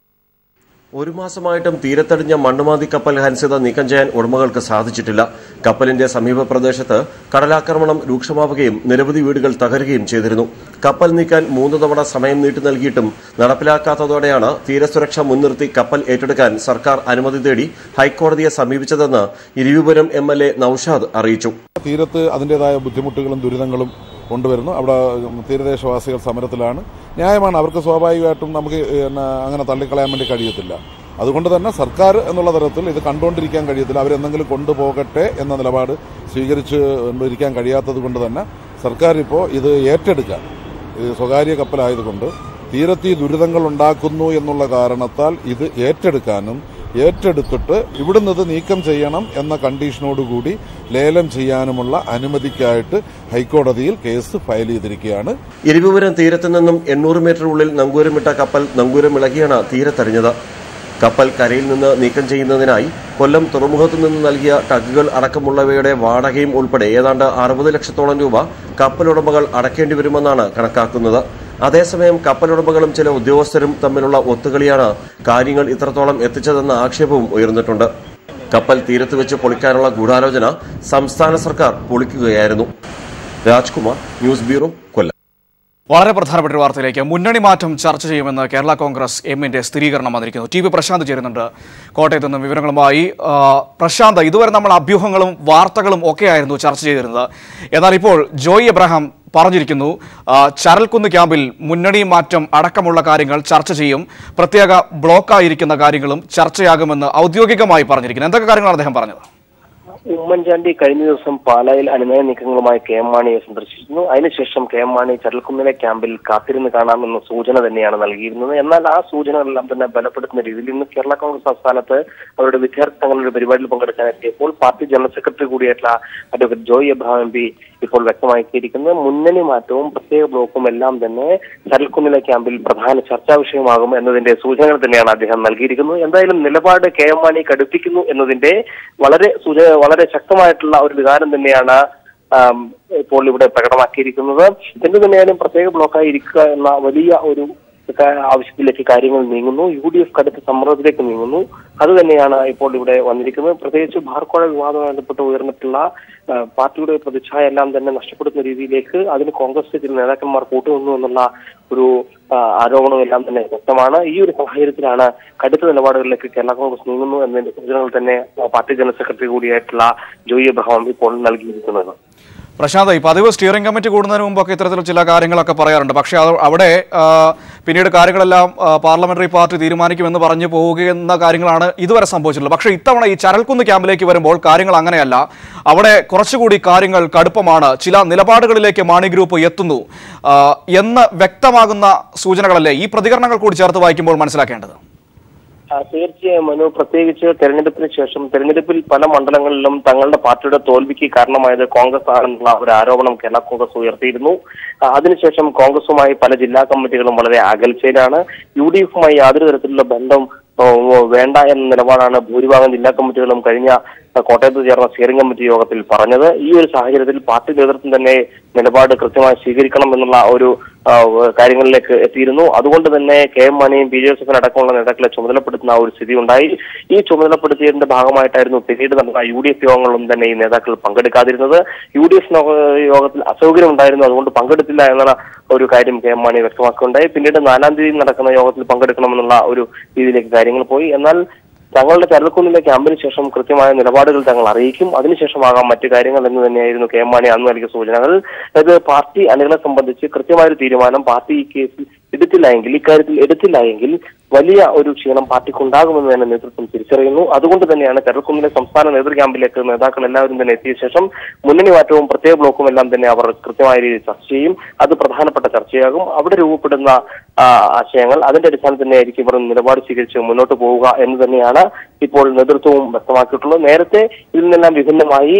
ഒരു മാസമായിട്ടും തീരത്തടിഞ്ഞ മണ്ണുമാന്തി കപ്പൽ ഹൻസിത നീക്കം ചെയ്യാൻ ഉടമകൾക്ക് സാധിച്ചിട്ടില്ല. കപ്പലിന്റെ സമീപ പ്രദേശത്ത് കടലാക്രമണം രൂക്ഷമാവുകയും നിരവധി വീടുകൾ തകരുകയും ചെയ്തിരുന്നു. കപ്പൽ നീക്കാൻ 3 തവണ സമയം നീട്ടി നൽകിയിട്ടും നടപ്പിലാക്കാത്തതോടെയാണ് തീരസുരക്ഷ മുൻനിർത്തി കപ്പൽ ഏറ്റെടുക്കാൻ സർക്കാർ അനുമതി തേടി ഹൈക്കോടതിയെ സമീപിച്ചതെന്ന് ഇരവിപുരം MLA നൌഷാദ് അറിയിച്ചു. തീരത്ത് അതിൻ്റെതായ ബുദ്ധിമുട്ടുകളും ദുരിതങ്ങളും കൊണ്ടുവരുന്നു. അവിടെ തീരദേശവാസികൾ സമരത്തിലാണ്. ന്യായമാണ്. അവർക്ക് സ്വാഭാവികമായിട്ടും നമുക്ക് അങ്ങനെ തള്ളിക്കളയാൻ വേണ്ടി കഴിയത്തില്ല. അതുകൊണ്ട് തന്നെ സർക്കാർ എന്നുള്ള തരത്തിൽ ഇത് കണ്ടുകൊണ്ടിരിക്കാൻ കഴിയത്തില്ല. അവരെന്തെങ്കിലും കൊണ്ടുപോകട്ടെ എന്ന നിലപാട് സ്വീകരിച്ച് ഇരിക്കാൻ കഴിയാത്തത് കൊണ്ട് തന്നെ സർക്കാർ ഇപ്പോൾ ഇത് ഏറ്റെടുക്കാൻ, ഇത് സ്വകാര്യ കപ്പലായതുകൊണ്ട് തീരത്തി ദുരിതങ്ങൾ ഉണ്ടാക്കുന്നു എന്നുള്ള കാരണത്താൽ ഇത് ഏറ്റെടുക്കാനും ഏറ്റെടുത്തിട്ട് ഇവിടുന്ന് ഇത് നീക്കം ചെയ്യണം എന്ന കണ്ടീഷനോടുകൂടി ലേലം ചെയ്യാനുമുള്ള അനുമതിക്കായിട്ട് ഹൈക്കോടതിയിൽ കേസ് ഫയൽ ചെയ്തിരിക്കുകയാണ്. ഇരവിപുരം തീരത്ത് നിന്നും 800 മീറ്റർ ഉള്ളിൽ നങ്കൂരമിട്ട കപ്പൽ നങ്കൂരം ഇളകിയാണ് തീരത്തടിഞ്ഞത്. കപ്പൽ കരയിൽ നിന്ന് നീക്കം ചെയ്യുന്നതിനായി കൊല്ലം തുറമുഖത്തു നിന്ന് നൽകിയ ടഗുകൾ അടക്കമുള്ളവയുടെ വാടകയും ഉൾപ്പെടെ ഏതാണ്ട് 60 ലക്ഷത്തോളം രൂപ കപ്പലുടമകൾ അടക്കേണ്ടി വരുമെന്നാണ് കണക്കാക്കുന്നത്. അതേസമയം കപ്പലുടമകളും ചില ഉദ്യോഗസ്ഥരും തമ്മിലുള്ള ഒത്തുകളിയാണ് കാര്യങ്ങൾ ഇത്രത്തോളം എത്തിച്ചതെന്ന ആക്ഷേപവും ഉയർന്നിട്ടുണ്ട്. കപ്പൽ തീരത്ത് വെച്ച് പൊളിക്കാനുള്ള ഗൂഢാലോചന സംസ്ഥാന സർക്കാർ പൊളിക്കുകയായിരുന്നു. രാജ്കുമാർ, ന്യൂസ് ബ്യൂറോ, കൊല്ലം. വളരെ പ്രധാനപ്പെട്ട ഒരു വാർത്തയിലേക്ക്. മുന്നണി മാറ്റം ചർച്ച ചെയ്യുമെന്ന് കേരള കോൺഗ്രസ് എമ്മിന്റെ സ്ഥിരീകരണം വന്നിരിക്കുന്നു. ടി വി പ്രശാന്ത് ചേരുന്നുണ്ട് കോട്ടയത്ത് നിന്നും വിവരങ്ങളുമായി. പ്രശാന്ത്, ഇതുവരെ നമ്മൾ അഭ്യൂഹങ്ങളും വാർത്തകളും ഒക്കെയായിരുന്നു ചർച്ച ചെയ്തിരുന്നത്. എന്നാൽ ഇപ്പോൾ ജോയ് എബ്രഹാം പറഞ്ഞിരിക്കുന്നു, ചരൽക്കുന്ന് ക്യാമ്പിൽ മുന്നണി മാറ്റം അടക്കമുള്ള കാര്യങ്ങൾ ചർച്ച ചെയ്യും, പ്രത്യേക ബ്ലോക്കായിരിക്കുന്ന കാര്യങ്ങളും ചർച്ചയാകുമെന്ന് ഔദ്യോഗികമായി പറഞ്ഞിരിക്കുന്നു. എന്തൊക്കെ കാര്യങ്ങളാണ് അദ്ദേഹം പറഞ്ഞത്? ഉമ്മൻചാണ്ടി കഴിഞ്ഞ ദിവസം പാലായിൽ അനുനയ നീക്കങ്ങളുമായി കെ എം മാണിയെ സന്ദർശിച്ചിരുന്നു. അതിനുശേഷം കെ എം മാണി ചരൽക്കുന്നിലെ ക്യാമ്പിൽ കാത്തിരുന്ന് കാണാമെന്ന സൂചന തന്നെയാണ് നൽകിയിരുന്നത്. എന്നാൽ ആ സൂചനകളെല്ലാം തന്നെ ബലപ്പെടുത്തുന്ന രീതിയിൽ ഇന്ന് കേരള കോൺഗ്രസ് ആസ്ഥാനത്ത് അവരുടെ വിദ്യാർത്ഥി സംഘടനയുടെ പരിപാടിയിൽ പങ്കെടുക്കാനെത്തിയപ്പോൾ പാർട്ടി ജനറൽ സെക്രട്ടറി കൂടിയായിട്ടുള്ള advocate Joy Abraham M P ഇപ്പോൾ വ്യക്തമാക്കിയിരിക്കുന്നത് മുന്നണി മാറ്റവും പ്രത്യേക ബ്ലോക്കും എല്ലാം തന്നെ ചരൽക്കുന്നിലെ ക്യാമ്പിൽ പ്രധാന ചർച്ചാ വിഷയമാകും എന്നതിന്റെ സൂചനകൾ തന്നെയാണ് അദ്ദേഹം നൽകിയിരിക്കുന്നത്. എന്തായാലും നിലപാട് കെ എം മാണി കടുപ്പിക്കുന്നു എന്നതിന്റെ വളരെ ശക്തമായിട്ടുള്ള ഒരു വികാരം തന്നെയാണ് ഇപ്പോൾ ഇവിടെ പ്രകടമാക്കിയിരിക്കുന്നത്. എന്തു തന്നെയാലും പ്രത്യേക ബ്ലോക്കായി ഇരിക്കുക എന്ന വലിയ ഒരു ആവശ്യത്തിലേക്ക് കാര്യങ്ങൾ നീങ്ങുന്നു. UDF കടുത്ത സമ്മർദ്ദത്തിലേക്ക് നീങ്ങുന്നു. അത് തന്നെയാണ് ഇപ്പോൾ ഇവിടെ വന്നിരിക്കുന്നത്. പ്രത്യേകിച്ച് ബാർക്കോഴ വിവാദവുമായി ബന്ധപ്പെട്ട് ഉയർന്നിട്ടുള്ള പാർട്ടിയുടെ പ്രതിച്ഛായ എല്ലാം തന്നെ നഷ്ടപ്പെടുന്ന രീതിയിലേക്ക് അതിന് കോൺഗ്രസ് ചില നേതാക്കന്മാർ കൂട്ടുനിന്നു എന്നുള്ള ഒരു ആരോപണവും എല്ലാം തന്നെ വ്യക്തമാണ്. ഈ ഒരു സാഹചര്യത്തിലാണ് കടുത്ത നിലപാടുകളിലേക്ക് കേരള കോൺഗ്രസ് നീങ്ങുന്നു എന്നതിന്റെ സൂചനകൾ തന്നെ പാർട്ടി ജനറൽ സെക്രട്ടറി കൂടിയായിട്ടുള്ള ജോയ് എബ്രഹാം ഇപ്പോൾ നൽകിയിരിക്കുന്നത്. പ്രശാന്ത്, ഈ പതിവ് സ്റ്റിയറിംഗ് കമ്മിറ്റി കൂടുന്നതിന് മുമ്പൊക്കെ ഇത്തരത്തിൽ ചില കാര്യങ്ങളൊക്കെ പറയാറുണ്ട്. പക്ഷേ അവിടെ പിന്നീട് കാര്യങ്ങളെല്ലാം പാർലമെന്ററി പാർട്ടി തീരുമാനിക്കുമെന്ന് പറഞ്ഞു പോവുകയെന്ന കാര്യങ്ങളാണ് ഇതുവരെ സംഭവിച്ചിട്ടുള്ളത്. പക്ഷേ ഇത്തവണ ഈ ചരൽക്കുന്ന് ക്യാമ്പിലേക്ക് വരുമ്പോൾ കാര്യങ്ങൾ അങ്ങനെയല്ല. അവിടെ കുറച്ചുകൂടി കാര്യങ്ങൾ കടുപ്പമാണ്. ചില നിലപാടുകളിലേക്ക് മാണി ഗ്രൂപ്പ് എത്തുന്നു എന്ന് വ്യക്തമാകുന്ന സൂചനകളല്ലേ ഈ പ്രതികരണങ്ങൾ കൂടി ചേർത്ത് വായിക്കുമ്പോൾ മനസ്സിലാക്കേണ്ടത്? തീർച്ചയായും മനു, പ്രത്യേകിച്ച് തെരഞ്ഞെടുപ്പിന് ശേഷം തെരഞ്ഞെടുപ്പിൽ പല മണ്ഡലങ്ങളിലും തങ്ങളുടെ പാർട്ടിയുടെ തോൽവിക്ക് കാരണമായത് കോൺഗ്രസ് ആണെന്നുള്ള ഒരു ആരോപണം കേരള കോൺഗ്രസ് ഉയർത്തിയിരുന്നു. അതിനുശേഷം കോൺഗ്രസുമായി പല ജില്ലാ കമ്മിറ്റികളും വളരെ അകൽച്ചയിലാണ്. UDFുമായി യാതൊരു തരത്തിലുള്ള ബന്ധം വേണ്ട എന്ന നിലപാടാണ് ഭൂരിഭാഗം ജില്ലാ കമ്മിറ്റികളും കഴിഞ്ഞ കോട്ടയത്ത് ചേർന്ന സ്റ്റിയറിംഗ് കമ്മിറ്റി യോഗത്തിൽ പറഞ്ഞത്. ഈ ഒരു സാഹചര്യത്തിൽ പാർട്ടി നേതൃത്വം തന്നെ നിലപാട് കൃത്യമായി സ്വീകരിക്കണം എന്നുള്ള ഒരു കാര്യങ്ങളിലേക്ക് എത്തിയിരുന്നു. അതുകൊണ്ട് തന്നെ കെ എം മാണിയും പി ജോസഫിന് അടക്കമുള്ള നേതാക്കളെ ചുമതലപ്പെടുത്തുന്ന ഒരു സ്ഥിതി ഉണ്ടായി. ഈ ചുമതലപ്പെടുത്തിയതിന്റെ ഭാഗമായിട്ടായിരുന്നു പിന്നീട് നടന്ന UDF യോഗങ്ങളിലും തന്നെ ഈ നേതാക്കൾ പങ്കെടുക്കാതിരുന്നത്. UDF യോഗത്തിൽ അസൗകര്യം ഉണ്ടായിരുന്നു, അതുകൊണ്ട് പങ്കെടുത്തില്ല എന്നുള്ള ഒരു കാര്യം കെ എം മാണി വ്യക്തമാക്കുകയുണ്ടായി. പിന്നീട് 4-ാം തീയതി നടക്കുന്ന യോഗത്തിൽ പങ്കെടുക്കണമെന്നുള്ള ഒരു രീതിയിലേക്ക് കാര്യങ്ങൾ പോയി. എന്നാൽ തങ്ങളുടെ ചരൽക്കുന്നിലെ ക്യാമ്പിന് ശേഷം കൃത്യമായ നിലപാടുകൾ തങ്ങൾ അറിയിക്കും, അതിനുശേഷമാകാം മറ്റു കാര്യങ്ങൾ എന്ന് തന്നെയായിരുന്നു കെ എം മാണി അന്ന് നൽകിയ സൂചനകൾ. അതായത് പാർട്ടി അണികളെ സംബന്ധിച്ച് കൃത്യമായൊരു തീരുമാനം പാർട്ടി ഈ കേസിൽ ഇക്കാര്യത്തിൽ എടുത്തില്ല എങ്കിൽ വലിയ ഒരു ക്ഷീണം പാർട്ടിക്കുണ്ടാകുമെന്ന് തന്നെ നേതൃത്വം തിരിച്ചറിയുന്നു. അതുകൊണ്ട് തന്നെയാണ് ചരൽക്കുന്നിലെ സംസ്ഥാന നേതൃ ക്യാമ്പിലേക്ക് നേതാക്കൾ എല്ലാവരും തന്നെ എത്തിയ ശേഷം മുന്നണി മാറ്റവും പ്രത്യേക ബ്ലോക്കും എല്ലാം തന്നെ അവർ കൃത്യമായ രീതിയിൽ ചർച്ച ചെയ്യും. അത് പ്രധാനപ്പെട്ട ചർച്ചയാകും. അവിടെ രൂപപ്പെടുന്ന ആശയങ്ങൾ അതിന്റെ അടിസ്ഥാനത്തിൽ തന്നെയായിരിക്കും ഇവർ നിലപാട് സ്വീകരിച്ച് മുന്നോട്ട് പോവുക എന്ന് തന്നെയാണ് ഇപ്പോൾ നേതൃത്വവും വ്യക്തമാക്കിയിട്ടുള്ളത്. നേരത്തെ ഇതിൽ നിന്നെല്ലാം വിഭിന്നമായി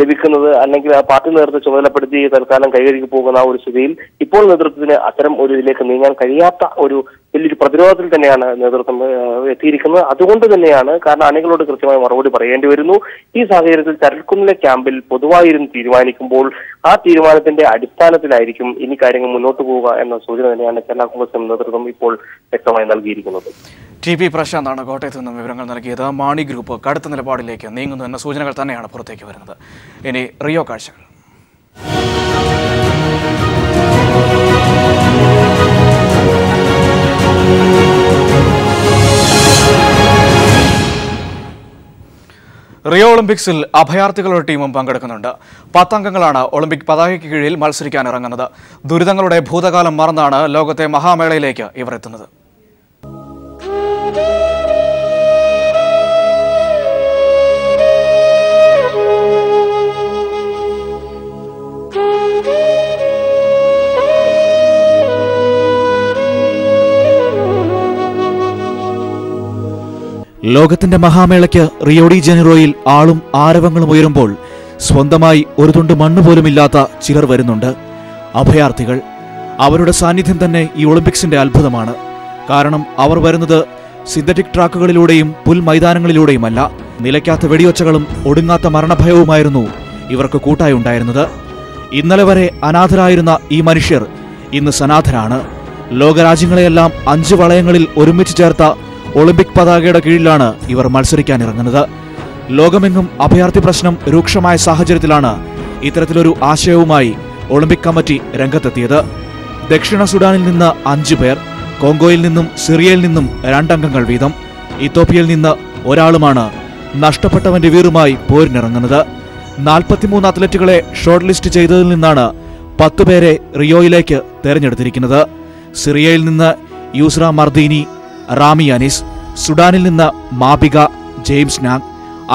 ലഭിക്കുന്നത് അല്ലെങ്കിൽ പാർട്ടി നേതൃത്വം ചുമതലപ്പെടുത്തി തൽക്കാലം കൈവരിക്ക് പോകുന്ന ഒരു സ്ഥിതിയിൽ ഇപ്പോൾ നേതൃത്വത്തിന് അത്തരം ഒരു ഇതിലേക്ക് നീങ്ങാൻ കഴിയാത്ത ഒരു വലിയൊരു പ്രതിരോധത്തിൽ തന്നെയാണ് നേതൃത്വം എത്തിയിരിക്കുന്നത്. അതുകൊണ്ട് തന്നെയാണ്, കാരണം അണികളോട് കൃത്യമായി മറുപടി പറയേണ്ടി വരുന്നു. ഈ സാഹചര്യത്തിൽ ചരൽക്കുന്നിലെ ക്യാമ്പിൽ പൊതുവായിരുന്നു തീരുമാനിക്കുമ്പോൾ ആ തീരുമാനത്തിന്റെ അടിസ്ഥാനത്തിലായിരിക്കും ഇനി കാര്യങ്ങൾ മുന്നോട്ട് പോവുക എന്ന സൂചന തന്നെയാണ് കേരള കോൺഗ്രസ് നേതൃത്വം ഇപ്പോൾ വ്യക്തമായി നൽകിയിരിക്കുന്നത്. TP പ്രശാന്താണ് കോട്ടയത്ത് നിന്നും വിവരങ്ങൾ നൽകിയത്. മാണി ഗ്രൂപ്പ് കടുത്ത നിലപാടിലേക്ക് നീങ്ങുന്നു എന്ന സൂചനകൾ തന്നെയാണ് പുറത്തേക്ക് വരുന്നത്. ഇനി റിയോ കാഴ്ചകൾ. റിയോ ഒളിമ്പിക്സിൽ അഭയാർത്ഥികളുടെ ടീമും പങ്കെടുക്കുന്നുണ്ട്. 10 അംഗങ്ങളാണ് ഒളിമ്പിക് പതാകയ്ക്ക് കീഴിൽ മത്സരിക്കാൻ ഇറങ്ങുന്നത്. ദുരിതങ്ങളുടെ ഭൂതകാലം മറന്നാണ് ലോകത്തെ മഹാമേളയിലേക്ക് ഇവർ എത്തുന്നത്. ലോകത്തിന്റെ മഹാമേളയ്ക്ക് റിയോ ഡി ജനീറോയിൽ ആളും ആരവങ്ങളും ഉയരുമ്പോൾ സ്വന്തമായി ഒരു തുണ്ട് മണ്ണുപോലുമില്ലാത്ത ചിലർ വരുന്നുണ്ട്. അഭയാർത്ഥികൾ. അവരുടെ സാന്നിധ്യം തന്നെ ഈ ഒളിമ്പിക്സിന്റെ അത്ഭുതമാണ്. കാരണം അവർ വരുന്നത് സിന്തറ്റിക് ട്രാക്കുകളിലൂടെയും പുൽമൈതാനങ്ങളിലൂടെയുമല്ല. നിലയ്ക്കാത്ത വെടിയൊച്ചകളും ഒടുങ്ങാത്ത മരണഭയവുമായിരുന്നു ഇവർക്ക് കൂട്ടായി ഉണ്ടായിരുന്നത്. ഇന്നലെ വരെ അനാഥരായിരുന്ന ഈ മനുഷ്യർ ഇന്ന് സനാഥരാണ്. ലോകരാജ്യങ്ങളെയെല്ലാം 5 വളയങ്ങളിൽ ഒരുമിച്ച് ചേർത്ത ഒളിമ്പിക് പതാകയുടെ കീഴിലാണ് ഇവർ മത്സരിക്കാനിറങ്ങുന്നത്. ലോകമെങ്ങും അഭയാർത്ഥി പ്രശ്നം രൂക്ഷമായ സാഹചര്യത്തിലാണ് ഇത്തരത്തിലൊരു ആശയവുമായി ഒളിമ്പിക് കമ്മിറ്റി രംഗത്തെത്തിയത്. ദക്ഷിണ സുഡാനിൽ നിന്ന് 5 പേർ, കോങ്കോയിൽ നിന്നും സിറിയയിൽ നിന്നും 2 അംഗങ്ങൾ വീതം, ഇത്തോപ്യയിൽ നിന്ന് ഒരാളുമാണ് നഷ്ടപ്പെട്ടവന്റെ വീറുമായി പോരിനിറങ്ങുന്നത്. 43 അത്ലറ്റുകളെ ഷോർട്ട് ലിസ്റ്റ് ചെയ്തതിൽ നിന്നാണ് 10 പേരെ റിയോയിലേക്ക് തെരഞ്ഞെടുത്തിരിക്കുന്നത്. സിറിയയിൽ നിന്ന് യൂസ്ര മർദീനി, റാമി അനീസ്, സുഡാനിൽ നിന്ന് മാപിക, ജെയിംസ് നാങ്,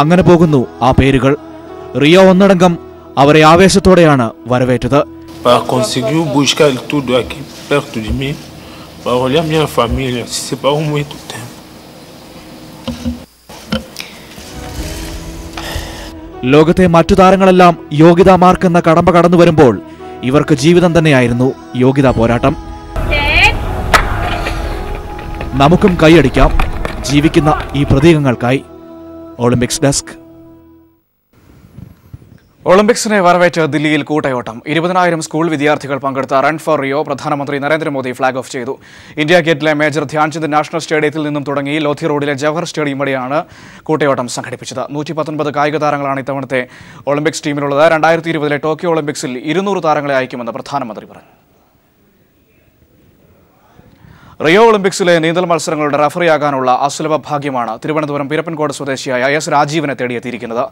അങ്ങനെ പോകുന്നു ആ പേരുകൾ. റിയോ ഒന്നടങ്കം അവരെ ആവേശത്തോടെയാണ് വരവേറ്റത്. Para conseguir buscar tudo aqui perto de mim, para olhar minha família, se separou muito tempo. ലോകത്തെ മറ്റു താരങ്ങളെല്ലാം യോഗ്യതാ മാർക്ക് എന്ന കടമ്പ കടന്നു വരുമ്പോൾ ഇവർക്ക് ജീവിതം തന്നെയായിരുന്നു യോഗ്യതാ പോരാട്ടം. നമുക്കും കൈയടിക്കാം ജീവിക്കുന്ന ഈ പ്രതീകങ്ങൾക്കായി. Olympics desk. ഒളിമ്പിക്സിനെ വരവേറ്റ് ദില്ലിയിൽ കൂട്ടയോട്ടം. 20,000 സ്കൂൾ വിദ്യാർത്ഥികൾ പങ്കെടുത്ത റൺ ഫോർ റിയോ പ്രധാനമന്ത്രി നരേന്ദ്രമോദി ഫ്ളാഗ് ഓഫ് ചെയ്തു. ഇന്ത്യ ഗേറ്റിലെ മേജർ ധ്യാൻചന്ദ് നാഷണൽ സ്റ്റേഡിയത്തിൽ നിന്നും തുടങ്ങി ലോധി റോഡിലെ ജവഹർ സ്റ്റേഡിയം വഴിയാണ് കൂട്ടയോട്ടം സംഘടിപ്പിച്ചത്. 119 കായിക താരങ്ങളാണ് ഇത്തവണത്തെ ഒളിമ്പിക്സ് ടീമിലുള്ളത്. 2020 ടോക്കിയോ ഒളിമ്പിക്സിൽ 200 താരങ്ങളെ അയക്കുമെന്ന് പ്രധാനമന്ത്രി പറഞ്ഞു. റിയോ ഒളിമ്പിക്സിലെ നീന്തൽ മത്സരങ്ങളുടെ റഫറിയാകാനുള്ള അസുലഭ ഭാഗ്യമാണ് തിരുവനന്തപുരം പിരപ്പൻകോട് സ്വദേശിയായ എസ് രാജീവിനെ തേടിയെത്തിയിരിക്കുന്നത്.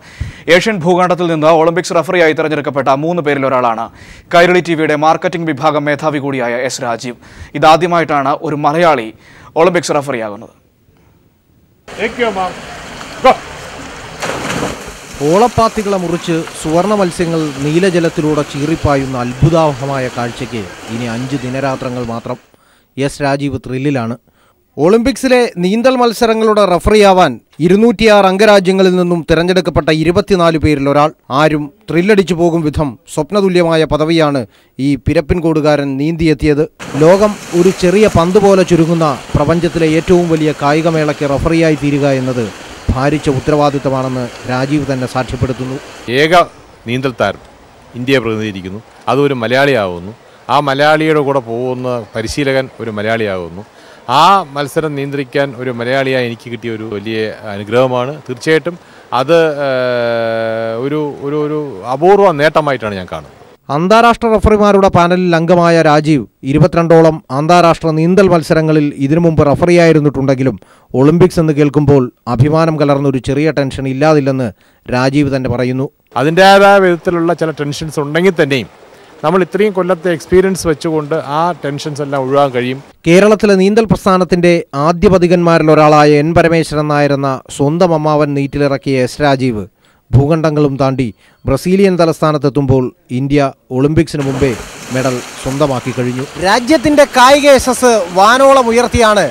ഏഷ്യൻ ഭൂഖണ്ഡത്തിൽ നിന്ന് ഒളിമ്പിക്സ് റഫറിയായി തെരഞ്ഞെടുക്കപ്പെട്ട 3 പേരിൽ ഒരാളാണ് കൈരളി ടിവിയുടെ മാർക്കറ്റിംഗ് വിഭാഗം മേധാവി കൂടിയായ എസ് രാജീവ്. ഇതാദ്യമായിട്ടാണ് ഒരു മലയാളി ഒളിമ്പിക്സ് റഫറിയാകുന്നത്. ഓളപ്പാത്തികളെ മുറിച്ച് സുവർണ മത്സ്യങ്ങൾ നീലജലത്തിലൂടെ ചീറിപ്പായുന്ന അത്ഭുതാവഹമായ കാഴ്ചയ്ക്ക് ഇനി 5 ദിനരാത്രങ്ങൾ മാത്രം. എസ് രാജീവ് ത്രില്ലിലാണ്. ഒളിമ്പിക്സിലെ നീന്തൽ മത്സരങ്ങളുടെ റഫറിയാവാൻ 206 അംഗരാജ്യങ്ങളിൽ നിന്നും തിരഞ്ഞെടുക്കപ്പെട്ട 24 പേരിൽ ഒരാൾ. ആരും ത്രില്ലടിച്ചു പോകും വിധം സ്വപ്നതുല്യമായ പദവിയാണ് ഈ പിരപ്പിൻകോടുകാരൻ നീന്തിയെത്തിയത്. ലോകം ഒരു ചെറിയ പന്ത് പോലെ ചുരുങ്ങുന്ന പ്രപഞ്ചത്തിലെ ഏറ്റവും വലിയ കായികമേളയ്ക്ക് റഫറിയായി തീരുക എന്നത് ഭാരിച്ച ഉത്തരവാദിത്തമാണെന്ന് രാജീവ് തന്നെ സാക്ഷ്യപ്പെടുത്തുന്നു. ഏക നീന്തൽ താരം ഇന്ത്യയെ പ്രതിനിധീകരിക്കുന്നു, അതൊരു മലയാളിയാവുന്നു. ആ മലയാളിയുടെ കൂടെ പോകുന്ന പരിശീലകൻ ഒരു മലയാളിയാകുന്നു. ആ മത്സരം നിയന്ത്രിക്കാൻ ഒരു മലയാളിയായി എനിക്ക് കിട്ടിയ ഒരു വലിയ അനുഗ്രഹമാണ്. തീർച്ചയായിട്ടും അത് ഒരു അപൂർവ നേട്ടമായിട്ടാണ് ഞാൻ കാണുന്നത്. അന്താരാഷ്ട്ര റഫറിമാരുടെ പാനലിൽ അംഗമായ രാജീവ് 22ഓളം അന്താരാഷ്ട്ര നീന്തൽ മത്സരങ്ങളിൽ ഇതിനു മുമ്പ് റഫറിയായിരുന്നിട്ടുണ്ടെങ്കിലും ഒളിമ്പിക്സ് എന്ന് കേൾക്കുമ്പോൾ അഭിമാനം കലർന്നൊരു ചെറിയ ടെൻഷൻ ഇല്ലാതില്ലെന്ന് രാജീവ് തന്നെ പറയുന്നു. അതിൻ്റേതായ വിധത്തിലുള്ള ചില ടെൻഷൻസ് ഉണ്ടെങ്കിൽ തന്നെയും നമ്മൾ ഇത്രയും കൊല്ലത്തെ എക്സ്പീരിയൻസ് വെച്ചുകൊണ്ട് ആ ടെൻഷൻസ് എല്ലാം ഒഴിവാക്കാൻ കഴിയും. കേരളത്തിലെ നീന്തൽ പ്രസ്ഥാനത്തിന്റെ ആദ്യ പതികന്മാരിൽ ഒരാളായ എൻ പരമേശ്വരൻ നായരെന്ന സ്വന്തം അമ്മാവൻ നീറ്റിലിറക്കിയ എസ് രാജീവ് ഭൂഖണ്ഡങ്ങളും താണ്ടി ബ്രസീലിയൻ തലസ്ഥാനത്തെത്തുമ്പോൾ ഇന്ത്യ ഒളിമ്പിക്സിന് മുമ്പേ മെഡൽ സ്വന്തമാക്കി കഴിഞ്ഞു. രാജ്യത്തിന്റെ കായിക യശസ് വാനോളം ഉയർത്തിയാണ്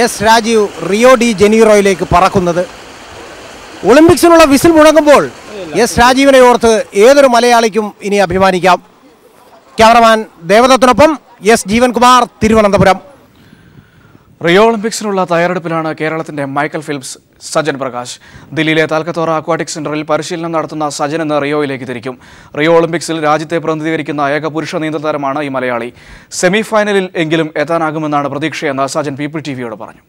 എസ് രാജീവ് റിയോ ഡി ജനീറോയിലേക്ക് പറക്കുന്നത്. ഒളിമ്പിക്സിനുള്ള വിസിൽ മുഴങ്ങുമ്പോൾ എസ് രാജീവിനെ ഓർത്ത് ഏതൊരു മലയാളിക്കും ഇനി അഭിമാനിക്കാം. ക്യാമറമാൻ ദേവദത്തിനൊപ്പം എസ് ജീവൻകുമാർ, തിരുവനന്തപുരം. റിയോ ഒളിമ്പിക്സിനുള്ള തയ്യാറെടുപ്പിലാണ് കേരളത്തിന്റെ മൈക്കൽ ഫിലിപ്സ്, സജൻ പ്രകാശ്. ദില്ലിയിലെ താൽക്കത്തോറ അക്വാട്ടിക് സെന്ററിൽ പരിശീലനം നടത്തുന്ന സജൻ ഇന്ന് റിയോയിലേക്ക് തിരിക്കും. റിയോ ഒളിമ്പിക്സിൽ രാജ്യത്തെ പ്രതിനിധീകരിക്കുന്ന ഏക പുരുഷ നീന്തൽ താരമാണ് ഈ മലയാളി. സെമി ഫൈനലിൽ എങ്കിലും എത്താനാകുമെന്നാണ് പ്രതീക്ഷയെന്ന് സജൻ പീപ്പിൾ ടിവിയോട് പറഞ്ഞു.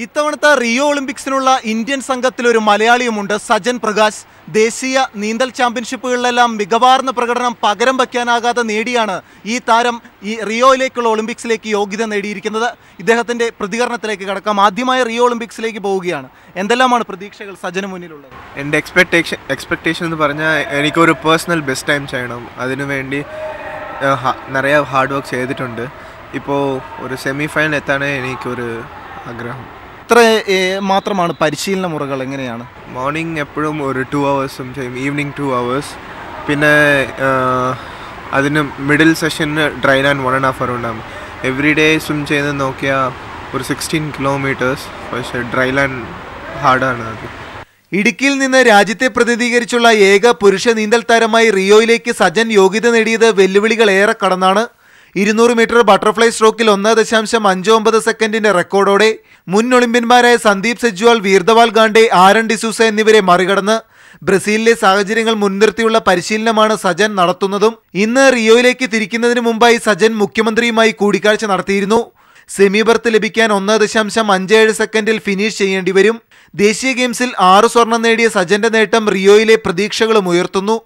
ഇത്തവണത്തെ റിയോ ഒളിമ്പിക്സിനുള്ള ഇന്ത്യൻ സംഘത്തിൽ ഒരു മലയാളിയുമുണ്ട്, സജൻ പ്രകാശ്. ദേശീയ നീന്തൽ ചാമ്പ്യൻഷിപ്പുകളിലെല്ലാം മികവാർന്ന പ്രകടനം പകരം വയ്ക്കാനാകാതെ നേടിയാണ് ഈ താരം ഈ റിയോയിലേക്കുള്ള ഒളിമ്പിക്സിലേക്ക് യോഗ്യത നേടിയിരിക്കുന്നത്. ഇദ്ദേഹത്തിന്റെ പ്രതികരണത്തിലേക്ക് കടക്കാം. ആദ്യമായി റിയോ ഒളിമ്പിക്സിലേക്ക് പോവുകയാണ്. എന്തെല്ലാമാണ് പ്രതീക്ഷകൾ സജന് മുന്നിലുള്ളത്? എൻ്റെ എക്സ്പെക്ടേഷൻ എന്ന് പറഞ്ഞാൽ എനിക്കൊരു പേഴ്സണൽ ബെസ്റ്റ് ടൈം ചെയ്യണം. അതിനുവേണ്ടി നിറയെ ഹാർഡ് വർക്ക് ചെയ്തിട്ടുണ്ട്. ഇപ്പോൾ ഒരു സെമി ഫൈനൽ എത്താനേ എനിക്കൊരു ആഗ്രഹം. ഇത്ര മാത്രമാണ് പരിശീലന മുറകൾ എങ്ങനെയാണ്? മോർണിംഗ് എപ്പോഴും ഒരു 2 hours ചെയ്യും, ഈവനിങ് 2 hours. പിന്നെ അതിന് മിഡിൽ സെഷന് ഡ്രൈ ലാൻഡ് 1.5 hour ഉണ്ടാകും. എവറി ഡേ സ്വിം ചെയ്ത് നോക്കിയാൽ ഒരു 16 kilometers. പക്ഷേ ഡ്രൈ ലാൻഡ് ഹാർഡാണ് അത്. ഇടുക്കിയിൽ നിന്ന് രാജ്യത്തെ പ്രതിനിധീകരിച്ചുള്ള ഏക പുരുഷ നീന്തൽ താരമായി റിയോയിലേക്ക് സജൻ യോഗ്യത നേടിയത് വെല്ലുവിളികൾ ഏറെ കടന്നാണ്. 200 മീറ്റർ ബട്ടർഫ്ലൈ സ്ട്രോക്കിൽ 1.59 സെക്കൻഡിന്റെ റെക്കോർഡോടെ മുൻ ഒളിമ്പ്യന്മാരായ സന്ദീപ് സെജ്വാൾ, വീർദവാൽ ഗാണ്ഡെ, ആരൺ ഡിസൂസ എന്നിവരെ മറികടന്ന് ബ്രസീലിലെ സാഹചര്യങ്ങൾ മുൻനിർത്തിയുള്ള പരിശീലനമാണ് സജൻ നടത്തുന്നതും. ഇന്ന് റിയോയിലേക്ക് തിരിക്കുന്നതിന് മുമ്പായി സജൻ മുഖ്യമന്ത്രിയുമായി കൂടിക്കാഴ്ച നടത്തിയിരുന്നു. സെമി ബർത്ത് ലഭിക്കാൻ 1.57 സെക്കൻഡിൽ ഫിനിഷ് ചെയ്യേണ്ടി വരും. ദേശീയ ഗെയിംസിൽ 6 സ്വർണം നേടിയ സജന്റെ നേട്ടം റിയോയിലെ പ്രതീക്ഷകളും ഉയർത്തുന്നു.